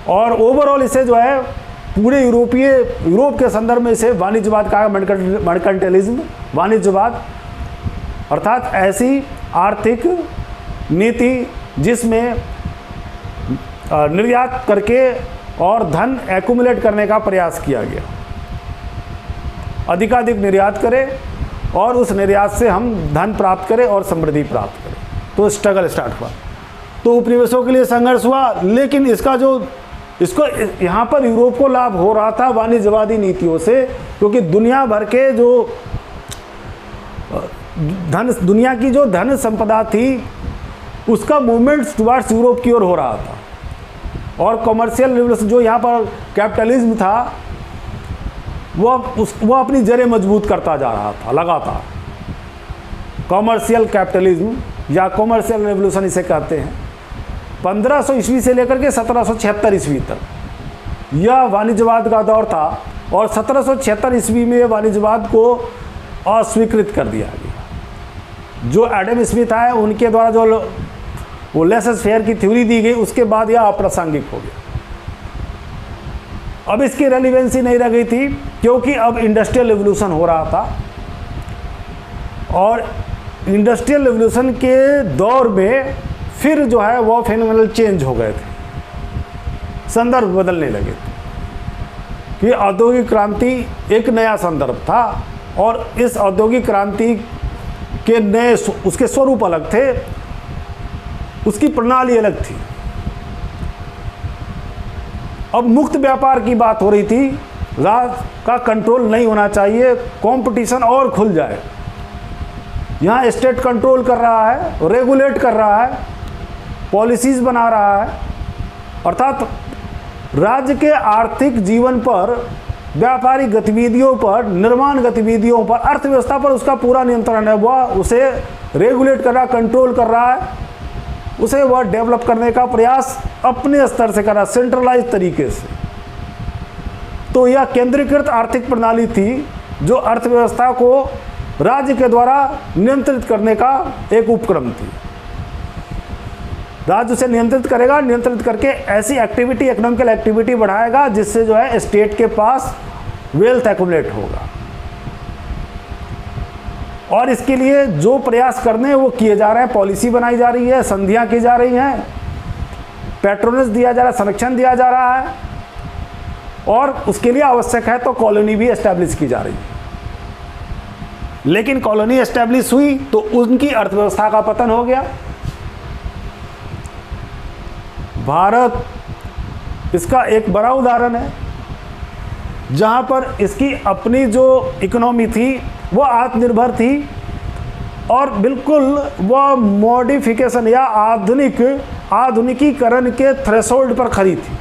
और ओवरऑल इसे जो है पूरे यूरोप के संदर्भ में इसे वाणिज्यवाद कहा, मर्केंटाइलिज्म, वाणिज्यवाद, अर्थात ऐसी आर्थिक नीति जिसमें निर्यात करके और धन एक्यूमुलेट करने का प्रयास किया गया। अधिकाधिक निर्यात करें और उस निर्यात से हम धन प्राप्त करें और समृद्धि प्राप्त करें। तो स्ट्रगल स्टार्ट हुआ। तो उपनिवेशों के लिए संघर्ष हुआ, लेकिन इसको यहाँ पर यूरोप को लाभ हो रहा था वाणिज्यवादी नीतियों से, क्योंकि दुनिया भर के जो दुनिया की जो धन संपदा थी उसका मूवमेंट टुवार्ड्स यूरोप की ओर हो रहा था। और कॉमर्शियल रिवोल्यूशन जो यहाँ पर कैपिटलिज्म था वो अपनी जड़ें मजबूत करता जा रहा था लगातार। कॉमर्शियल कैपिटलिज्म या कॉमर्शियल रेवोल्यूशन इसे कहते हैं। 1500 ईस्वी से लेकर के 1776 ईस्वी तक यह वाणिज्यवाद का दौर था और 1776 ईस्वी में वाणिज्यवाद को अस्वीकृत कर दिया गया। जो एडम स्मिथ आए उनके द्वारा जो वो लेसस फेयर की थ्योरी दी गई, उसके बाद यह अप्रासंगिक हो गया। अब इसकी रेलिवेंसी नहीं रह गई थी, क्योंकि अब इंडस्ट्रियल रिवोल्यूशन हो रहा था और इंडस्ट्रियल रिवोल्यूशन के दौर में फिर जो है वो फेनोमेनल चेंज हो गए थे, संदर्भ बदलने लगे थे कि औद्योगिक क्रांति एक नया संदर्भ था और इस औद्योगिक क्रांति के नए उसके स्वरूप अलग थे, उसकी प्रणाली अलग थी। अब मुक्त व्यापार की बात हो रही थी, राज का कंट्रोल नहीं होना चाहिए, कंपटीशन और खुल जाए। यहाँ स्टेट कंट्रोल कर रहा है, रेगुलेट कर रहा है, पॉलिसीज बना रहा है, अर्थात राज्य के आर्थिक जीवन पर, व्यापारिक गतिविधियों पर, निर्माण गतिविधियों पर, अर्थव्यवस्था पर उसका पूरा नियंत्रण है। वह उसे रेगुलेट कर रहा, कंट्रोल कर रहा है, उसे वह डेवलप करने का प्रयास अपने स्तर से कर रहा, सेंट्रलाइज तरीके से। तो यह केंद्रीकृत आर्थिक प्रणाली थी जो अर्थव्यवस्था को राज्य के द्वारा नियंत्रित करने का एक उपक्रम थी। राज्य उसे नियंत्रित करेगा, नियंत्रित करके ऐसी एक्टिविटी, इकोनॉमिकल एक्टिविटी बढ़ाएगा जिससे जो है स्टेट के पास वेल्थ एक्युमुलेट होगा। और इसके लिए जो प्रयास करने हैं वो किए जा रहे हैं, पॉलिसी बनाई जा रही है, संधियां की जा रही हैं, पैट्रोनेज दिया जा रहा है, संरक्षण दिया जा रहा है, और उसके लिए आवश्यक है तो कॉलोनी भी एस्टैब्लिश की जा रही है। लेकिन कॉलोनी एस्टैब्लिश हुई तो उनकी अर्थव्यवस्था का पतन हो गया। भारत इसका एक बड़ा उदाहरण है, जहां पर इसकी अपनी जो इकोनॉमी थी वो आत्मनिर्भर थी और बिल्कुल वह मॉडिफिकेशन या आधुनिकीकरण के थ्रेशोल्ड पर खड़ी थी।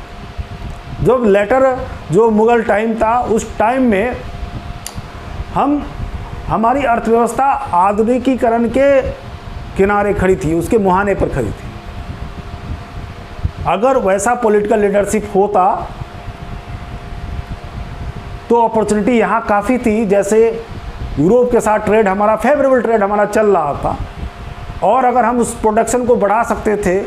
जब लेटर जो मुगल टाइम था, उस टाइम में हमारी अर्थव्यवस्था आधुनिकीकरण के किनारे खड़ी थी, उसके मुहाने पर खड़ी थी। अगर वैसा पॉलिटिकल लीडरशिप होता तो अपॉर्चुनिटी यहाँ काफ़ी थी। जैसे यूरोप के साथ ट्रेड हमारा, फेवरेबल ट्रेड हमारा चल रहा था, और अगर हम उस प्रोडक्शन को बढ़ा सकते थे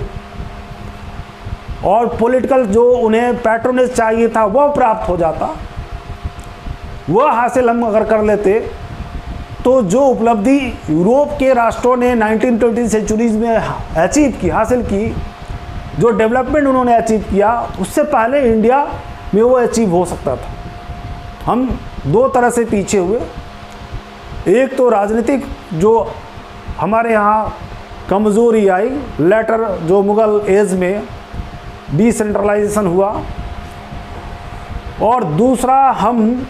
और पॉलिटिकल जो उन्हें पैट्रोनेज चाहिए था वह प्राप्त हो जाता, वह हासिल हम अगर कर लेते, तो जो उपलब्धि यूरोप के राष्ट्रों ने 1920 सेंचुरीज में अचीव की, हासिल की, जो डेवलपमेंट उन्होंने अचीव किया, उससे पहले इंडिया में वो अचीव हो सकता था। हम दो तरह से पीछे हुए। एक तो राजनीतिक जो हमारे यहाँ कमज़ोरी आई, लेटर जो मुग़ल एज में डिसेंट्रलाइजेशन हुआ, और दूसरा हम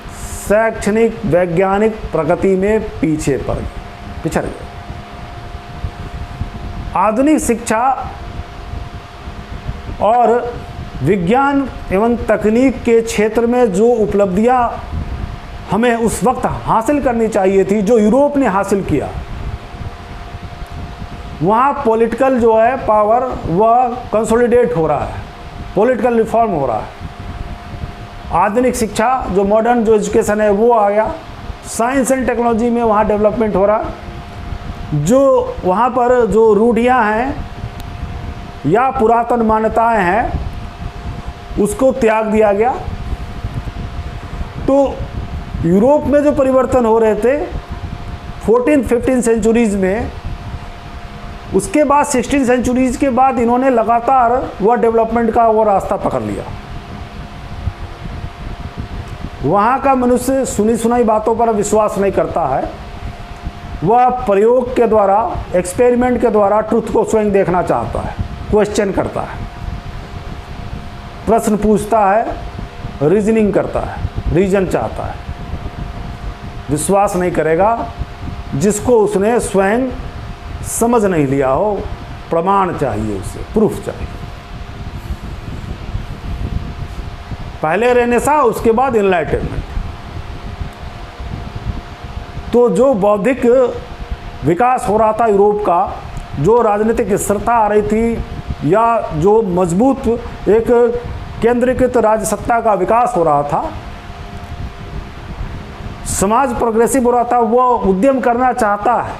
शैक्षणिक वैज्ञानिक प्रगति में पिछड़ गए। आधुनिक शिक्षा और विज्ञान एवं तकनीक के क्षेत्र में जो उपलब्धियां हमें उस वक्त हासिल करनी चाहिए थी, जो यूरोप ने हासिल किया, वहाँ पॉलिटिकल जो है पावर वह कंसोलिडेट हो रहा है, पॉलिटिकल रिफॉर्म हो रहा है। आधुनिक शिक्षा जो मॉडर्न जो एजुकेशन है वो आ गया, साइंस एंड टेक्नोलॉजी में वहाँ डेवलपमेंट हो रहा। जो वहाँ पर जो रूढ़ियाँ हैं या पुरातन मान्यताएं हैं उसको त्याग दिया गया। तो यूरोप में जो परिवर्तन हो रहे थे 14-15 सेंचुरीज में, उसके बाद 16 सेंचुरीज के बाद इन्होंने लगातार वह डेवलपमेंट का वो रास्ता पकड़ लिया। वहाँ का मनुष्य सुनी सुनाई बातों पर विश्वास नहीं करता है, वह प्रयोग के द्वारा, एक्सपेरिमेंट के द्वारा ट्रुथ को स्वयं देखना चाहता है, क्वेश्चन करता है, प्रश्न पूछता है, रीजनिंग करता है, रीजन चाहता है। विश्वास नहीं करेगा जिसको उसने स्वयं समझ नहीं लिया हो, प्रमाण चाहिए उसे, प्रूफ चाहिए। पहले रेनेसां, उसके बाद इनलाइटनमेंट। तो जो बौद्धिक विकास हो रहा था यूरोप का, जो राजनीतिक स्थिरता आ रही थी, या जो मजबूत एक केंद्रीकृत राज्य सत्ता का विकास हो रहा था, समाज प्रोग्रेसिव हो रहा था, वो उद्यम करना चाहता है,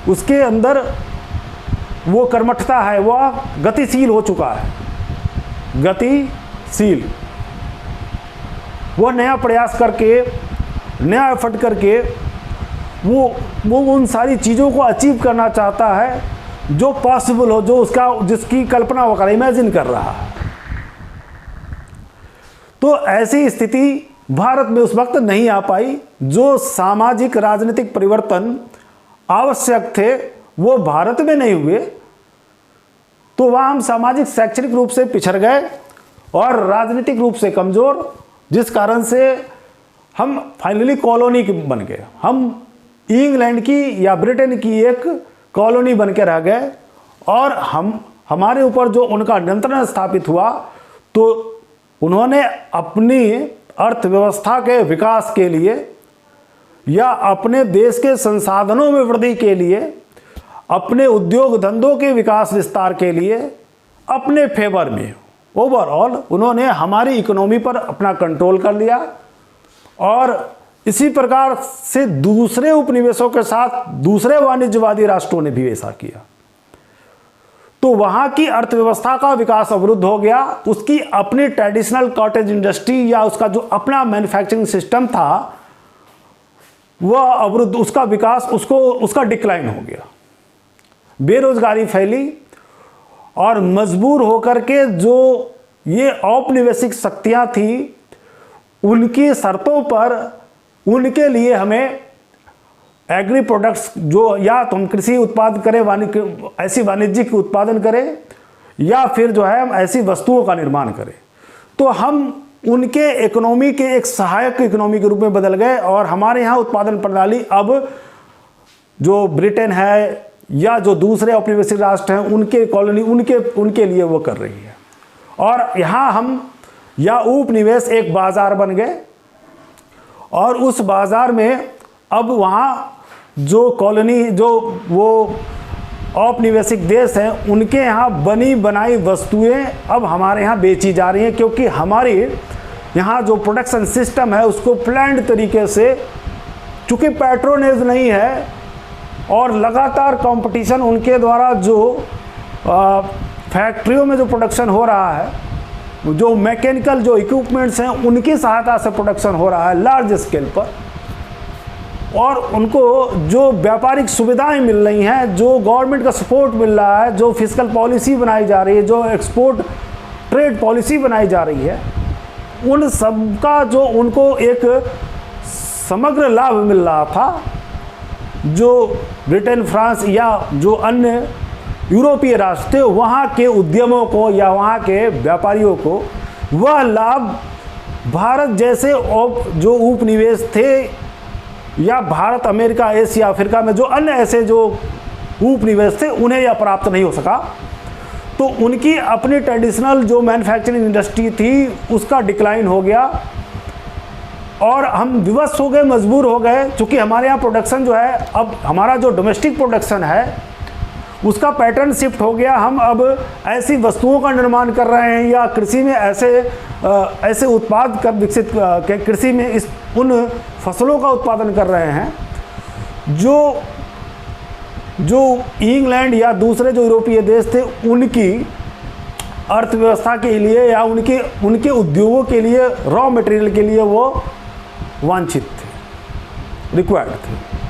उसके अंदर वो कर्मठता है, वह गतिशील हो चुका है, गतिशील। वो नया प्रयास करके, नया एफर्ट करके वो उन सारी चीज़ों को अचीव करना चाहता है जो पॉसिबल हो, जो जिसकी कल्पना वो कर, इमेजिन कर रहा है। तो ऐसी स्थिति भारत में उस वक्त नहीं आ पाई। जो सामाजिक राजनीतिक परिवर्तन आवश्यक थे वो भारत में नहीं हुए, तो वहाँ हम सामाजिक शैक्षणिक रूप से पिछड़ गए और राजनीतिक रूप से कमज़ोर, जिस कारण से हम फाइनली कॉलोनी बन गए। हम इंग्लैंड की या ब्रिटेन की एक कॉलोनी बन के रह गए और हमारे ऊपर जो उनका नियंत्रण स्थापित हुआ, तो उन्होंने अपनी अर्थव्यवस्था के विकास के लिए या अपने देश के संसाधनों में वृद्धि के लिए, अपने उद्योग धंधों के विकास विस्तार के लिए, अपने फेवर में ओवरऑल उन्होंने हमारी इकोनॉमी पर अपना कंट्रोल कर लिया। और इसी प्रकार से दूसरे उपनिवेशों के साथ दूसरे वाणिज्यवादी राष्ट्रों ने भी ऐसा किया। तो वहाँ की अर्थव्यवस्था का विकास अवरुद्ध हो गया। उसकी अपनी ट्रेडिशनल कॉटेज इंडस्ट्री या उसका जो अपना मैन्युफैक्चरिंग सिस्टम था वह अवरुद्ध, उसका विकास उसका डिक्लाइन हो गया। बेरोजगारी फैली और मजबूर होकर के जो ये औपनिवेशिक शक्तियाँ थी उनकी शर्तों पर उनके लिए हमें एग्री प्रोडक्ट्स जो या तो हम कृषि उत्पाद करें, ऐसी वाणिज्यिक उत्पादन करें या फिर जो है हम ऐसी वस्तुओं का निर्माण करें, तो हम उनके इकोनॉमी के एक सहायक इकोनॉमी के रूप में बदल गए। और हमारे यहाँ उत्पादन प्रणाली अब जो ब्रिटेन है या जो दूसरे औपनिवेशिक राष्ट्र हैं उनके कॉलोनी उनके लिए वो कर रही है। और यहाँ हम या उपनिवेश एक बाजार बन गए और उस बाजार में अब वहाँ जो कॉलोनी जो वो औपनिवेशिक देश हैं उनके यहाँ बनी बनाई वस्तुएं अब हमारे यहाँ बेची जा रही हैं, क्योंकि हमारी यहाँ जो प्रोडक्शन सिस्टम है उसको प्लान्ड तरीके से, चूँकि पैट्रोनेज नहीं है और लगातार कंपटीशन उनके द्वारा जो फैक्ट्रियों में जो प्रोडक्शन हो रहा है, जो मैकेनिकल जो इक्विपमेंट्स हैं उनकी सहायता से प्रोडक्शन हो रहा है लार्ज स्केल पर, और उनको जो व्यापारिक सुविधाएं मिल रही हैं, जो गवर्नमेंट का सपोर्ट मिल रहा है, जो फिस्कल पॉलिसी बनाई जा रही है, जो एक्सपोर्ट ट्रेड पॉलिसी बनाई जा रही है, उन सब का जो उनको एक समग्र लाभ मिल रहा था, जो ब्रिटेन, फ्रांस या जो अन्य यूरोपीय राष्ट्र थे वहाँ के उद्यमों को या वहाँ के व्यापारियों को वह लाभ भारत जैसे जो उपनिवेश थे या भारत, अमेरिका, एशिया, अफ्रीका में जो अन्य ऐसे जो उपनिवेश थे उन्हें यह प्राप्त नहीं हो सका। तो उनकी अपनी ट्रेडिशनल जो मैन्युफैक्चरिंग इंडस्ट्री थी उसका डिक्लाइन हो गया और हम विवश हो गए, मजबूर हो गए। चूँकि हमारे यहाँ प्रोडक्शन जो है, अब हमारा जो डोमेस्टिक प्रोडक्शन है उसका पैटर्न शिफ्ट हो गया। हम अब ऐसी वस्तुओं का निर्माण कर रहे हैं या कृषि में ऐसे उत्पाद का विकसित कृषि में उन फसलों का उत्पादन कर रहे हैं जो इंग्लैंड या दूसरे जो यूरोपीय देश थे उनकी अर्थव्यवस्था के लिए या उनके उद्योगों के लिए, रॉ मटेरियल के लिए वो वांछित थे, रिक्वायर्ड थे।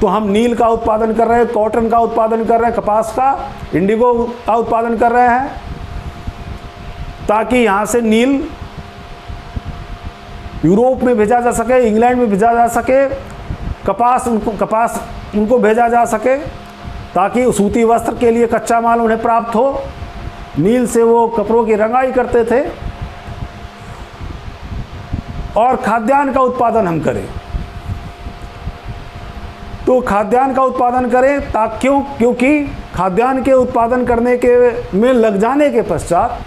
तो हम नील का उत्पादन कर रहे हैं, कॉटन का उत्पादन कर रहे हैं, कपास का, इंडिगो का उत्पादन कर रहे हैं, ताकि यहाँ से नील यूरोप में भेजा जा सके, इंग्लैंड में भेजा जा सके, कपास उनको भेजा जा सके, ताकि सूती वस्त्र के लिए कच्चा माल उन्हें प्राप्त हो। नील से वो कपड़ों की रंगाई करते थे और खाद्यान्न का उत्पादन हम करें। तो खाद्यान्न का उत्पादन करें क्योंकि खाद्यान्न के उत्पादन करने के में लग जाने के पश्चात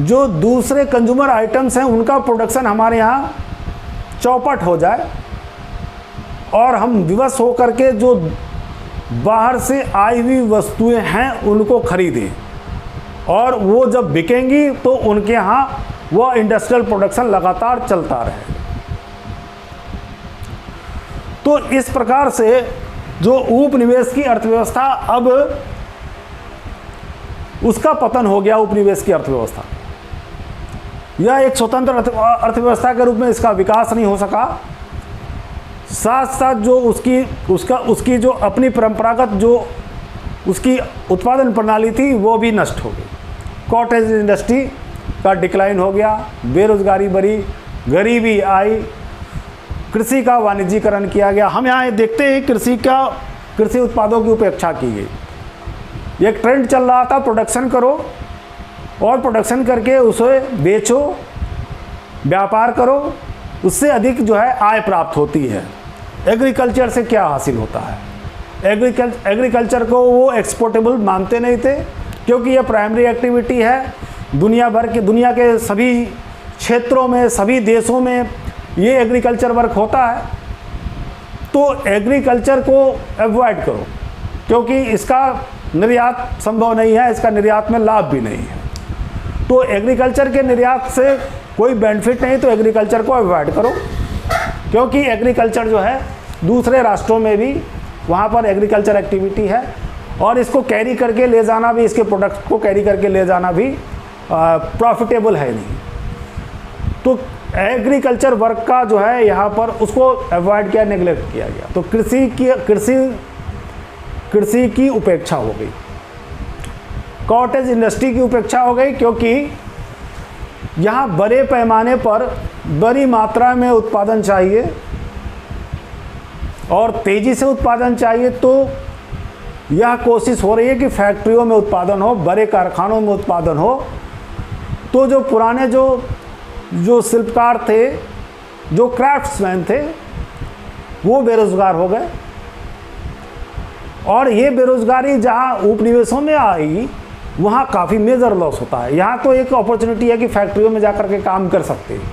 जो दूसरे कंज्यूमर आइटम्स हैं उनका प्रोडक्शन हमारे यहाँ चौपट हो जाए और हम विवश होकर के जो बाहर से आई हुई वस्तुएं हैं उनको खरीदें, और वो जब बिकेंगी तो उनके यहाँ वह इंडस्ट्रियल प्रोडक्शन लगातार चलता रहे। तो इस प्रकार से जो उपनिवेश की अर्थव्यवस्था, अब उसका पतन हो गया। उपनिवेश की अर्थव्यवस्था यह एक स्वतंत्र अर्थव्यवस्था के रूप में इसका विकास नहीं हो सका। साथ साथ जो उसकी जो अपनी परंपरागत जो उसकी उत्पादन प्रणाली थी वो भी नष्ट हो गई। कॉटेज इंडस्ट्री का डिक्लाइन हो गया, बेरोजगारी बढ़ी, गरीबी आई, कृषि का वाणिज्यीकरण किया गया। हम यहाँ देखते हैं कृषि उत्पादों की उपेक्षा की गई। एक ट्रेंड चल रहा था प्रोडक्शन करो और प्रोडक्शन करके उसे बेचो, व्यापार करो, उससे अधिक जो है आय प्राप्त होती है। एग्रीकल्चर से क्या हासिल होता है? एग्रीकल्चर को वो एक्सपोर्टेबल मानते नहीं थे, क्योंकि ये प्राइमरी एक्टिविटी है। दुनिया के सभी क्षेत्रों में, सभी देशों में ये एग्रीकल्चर वर्क होता है। तो एग्रीकल्चर को अवॉइड करो, क्योंकि इसका निर्यात संभव नहीं है, इसका निर्यात में लाभ भी नहीं है। तो एग्रीकल्चर के निर्यात से कोई बेनिफिट नहीं, तो एग्रीकल्चर को अवॉइड करो, क्योंकि एग्रीकल्चर जो है दूसरे राष्ट्रों में भी वहाँ पर एग्रीकल्चर एक्टिविटी है, और इसको कैरी करके ले जाना भी, इसके प्रोडक्ट को कैरी करके ले जाना भी प्रॉफिटेबल है नहीं। तो एग्रीकल्चर वर्क का जो है यहाँ पर उसको अवॉइड किया, नेग्लेक्ट किया गया। तो कृषि की उपेक्षा हो गई, कॉटेज इंडस्ट्री की उपेक्षा हो गई, क्योंकि यहाँ बड़े पैमाने पर बड़ी मात्रा में उत्पादन चाहिए और तेज़ी से उत्पादन चाहिए। तो यह कोशिश हो रही है कि फैक्ट्रियों में उत्पादन हो, बड़े कारखानों में उत्पादन हो। तो जो पुराने जो शिल्पकार थे, जो क्राफ्ट्समैन थे, वो बेरोजगार हो गए, और ये बेरोजगारी जहाँ उपनिवेशों में आई वहाँ काफ़ी मेजर लॉस होता है। यहाँ तो एक अपॉर्चुनिटी है कि फैक्ट्रियों में जाकर के काम कर सकते हैं,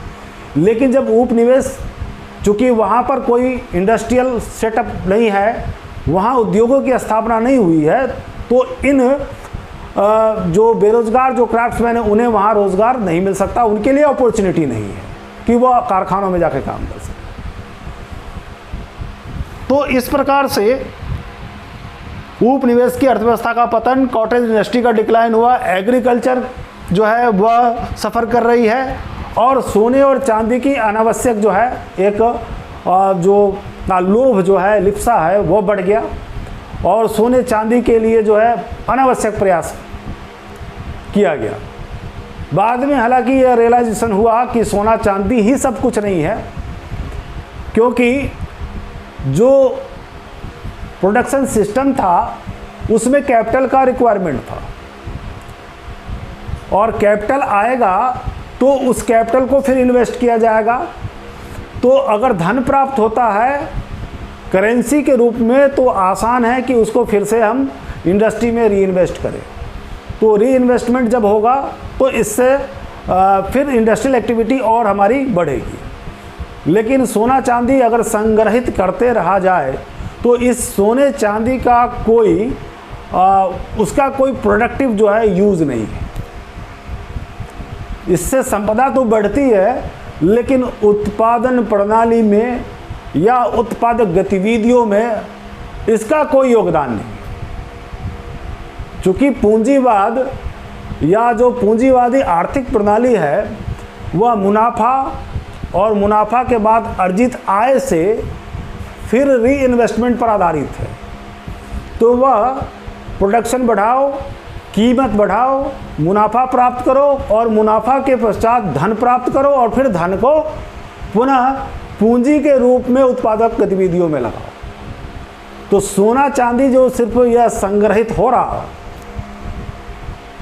लेकिन जब उपनिवेश, चूँकि वहाँ पर कोई इंडस्ट्रियल सेटअप नहीं है, वहाँ उद्योगों की स्थापना नहीं हुई है, तो इन जो बेरोजगार जो क्राफ्ट्समैन हैं उन्हें वहाँ रोज़गार नहीं मिल सकता, उनके लिए अपॉर्चुनिटी नहीं है कि वह कारखानों में जाकर काम कर सकें। तो इस प्रकार से उपनिवेश की अर्थव्यवस्था का पतन, कॉटेज इंडस्ट्री का डिक्लाइन हुआ, एग्रीकल्चर जो है वह सफ़र कर रही है, और सोने और चांदी की अनावश्यक जो है एक जो लोभ जो है, लिप्सा है, वो बढ़ गया, और सोने चांदी के लिए जो है अनावश्यक प्रयास किया गया। बाद में हालांकि यह रियलाइजेशन हुआ कि सोना चांदी ही सब कुछ नहीं है, क्योंकि जो प्रोडक्शन सिस्टम था उसमें कैपिटल का रिक्वायरमेंट था, और कैपिटल आएगा तो उस कैपिटल को फिर इन्वेस्ट किया जाएगा। तो अगर धन प्राप्त होता है करेंसी के रूप में, तो आसान है कि उसको फिर से हम इंडस्ट्री में री इन्वेस्ट करें। तो री इन्वेस्टमेंट जब होगा तो इससे फिर इंडस्ट्रियल एक्टिविटी और हमारी बढ़ेगी। लेकिन सोना चांदी अगर संग्रहित करते रहा जाए तो इस सोने चांदी का उसका कोई प्रोडक्टिव जो है यूज़ नहीं है। इससे संपदा तो बढ़ती है, लेकिन उत्पादन प्रणाली में या उत्पादक गतिविधियों में इसका कोई योगदान नहीं। चूँकि पूंजीवाद या जो पूंजीवादी आर्थिक प्रणाली है वह मुनाफा और मुनाफा के बाद अर्जित आय से फिर री इन्वेस्टमेंट पर आधारित है। तो वह प्रोडक्शन बढ़ाओ, कीमत बढ़ाओ, मुनाफा प्राप्त करो, और मुनाफा के पश्चात धन प्राप्त करो, और फिर धन को पुनः पूंजी के रूप में उत्पादक गतिविधियों में लगाओ। तो सोना चांदी जो सिर्फ यह संग्रहित हो रहा,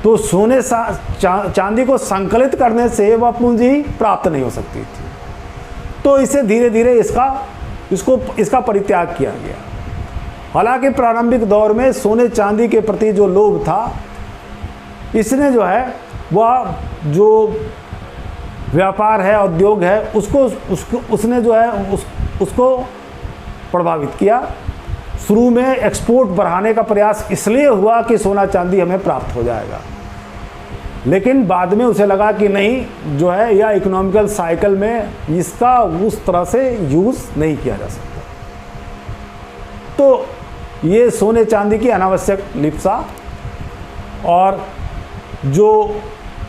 तो सोने चांदी को संकलित करने से वह पूंजी प्राप्त नहीं हो सकती थी। तो इसे धीरे धीरे इसका परित्याग किया गया। हालांकि प्रारंभिक दौर में सोने चांदी के प्रति जो लोभ था, इसने जो है वह जो व्यापार है, उद्योग है, उसने जो है उसको प्रभावित किया। शुरू में एक्सपोर्ट बढ़ाने का प्रयास इसलिए हुआ कि सोना चांदी हमें प्राप्त हो जाएगा, लेकिन बाद में उसे लगा कि नहीं, जो है यह इकोनॉमिकल साइकिल में इसका उस तरह से यूज़ नहीं किया जा सकता। तो ये सोने चांदी की अनावश्यक लिप्सा, और जो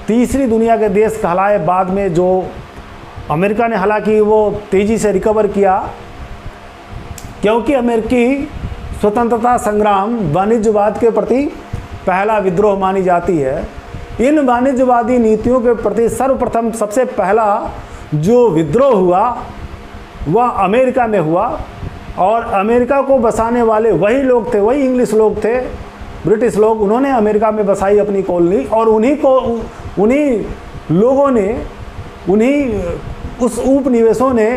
तीसरी दुनिया के देश कहलाए बाद में, जो अमेरिका ने हालांकि वो तेज़ी से रिकवर किया, क्योंकि अमेरिकी स्वतंत्रता संग्राम वाणिज्यवाद के प्रति पहला विद्रोह मानी जाती है। इन वाणिज्यवादी नीतियों के प्रति सर्वप्रथम सबसे पहला जो विद्रोह हुआ वह अमेरिका में हुआ, और अमेरिका को बसाने वाले वही लोग थे, वही इंग्लिश लोग थे, ब्रिटिश लोग। उन्होंने अमेरिका में बसाई अपनी कॉलोनी, और उन्हीं लोगों ने, उन्हीं उस उपनिवेशों ने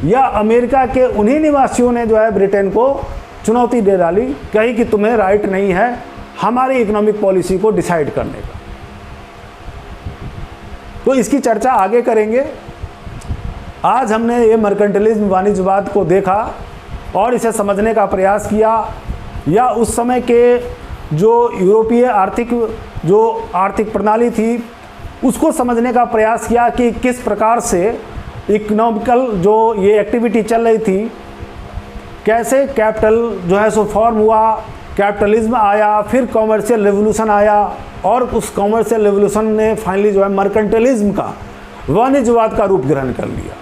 या अमेरिका के उन्हीं निवासियों ने जो है ब्रिटेन को चुनौती दे डाली, कही कि तुम्हें राइट नहीं है हमारी इकोनॉमिक पॉलिसी को डिसाइड करने का। तो इसकी चर्चा आगे करेंगे। आज हमने ये मर्केंटिलिज्म, वाणिज्यवाद को देखा और इसे समझने का प्रयास किया, या उस समय के जो यूरोपीय आर्थिक प्रणाली थी उसको समझने का प्रयास किया कि किस प्रकार से इकोनॉमिकल जो ये एक्टिविटी चल रही थी, कैसे कैपिटल जो है सो फॉर्म हुआ, कैपिटलिज्म आया, फिर कॉमर्शियल रेवोल्यूशन आया, और उस कॉमर्शियल रेवोल्यूशन ने फाइनली जो है मर्केंटिलिज्म का, वाणिज्यवाद का रूप ग्रहण कर लिया।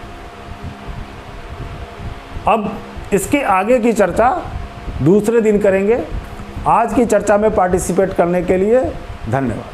अब इसके आगे की चर्चा दूसरे दिन करेंगे। आज की चर्चा में पार्टिसिपेट करने के लिए धन्यवाद।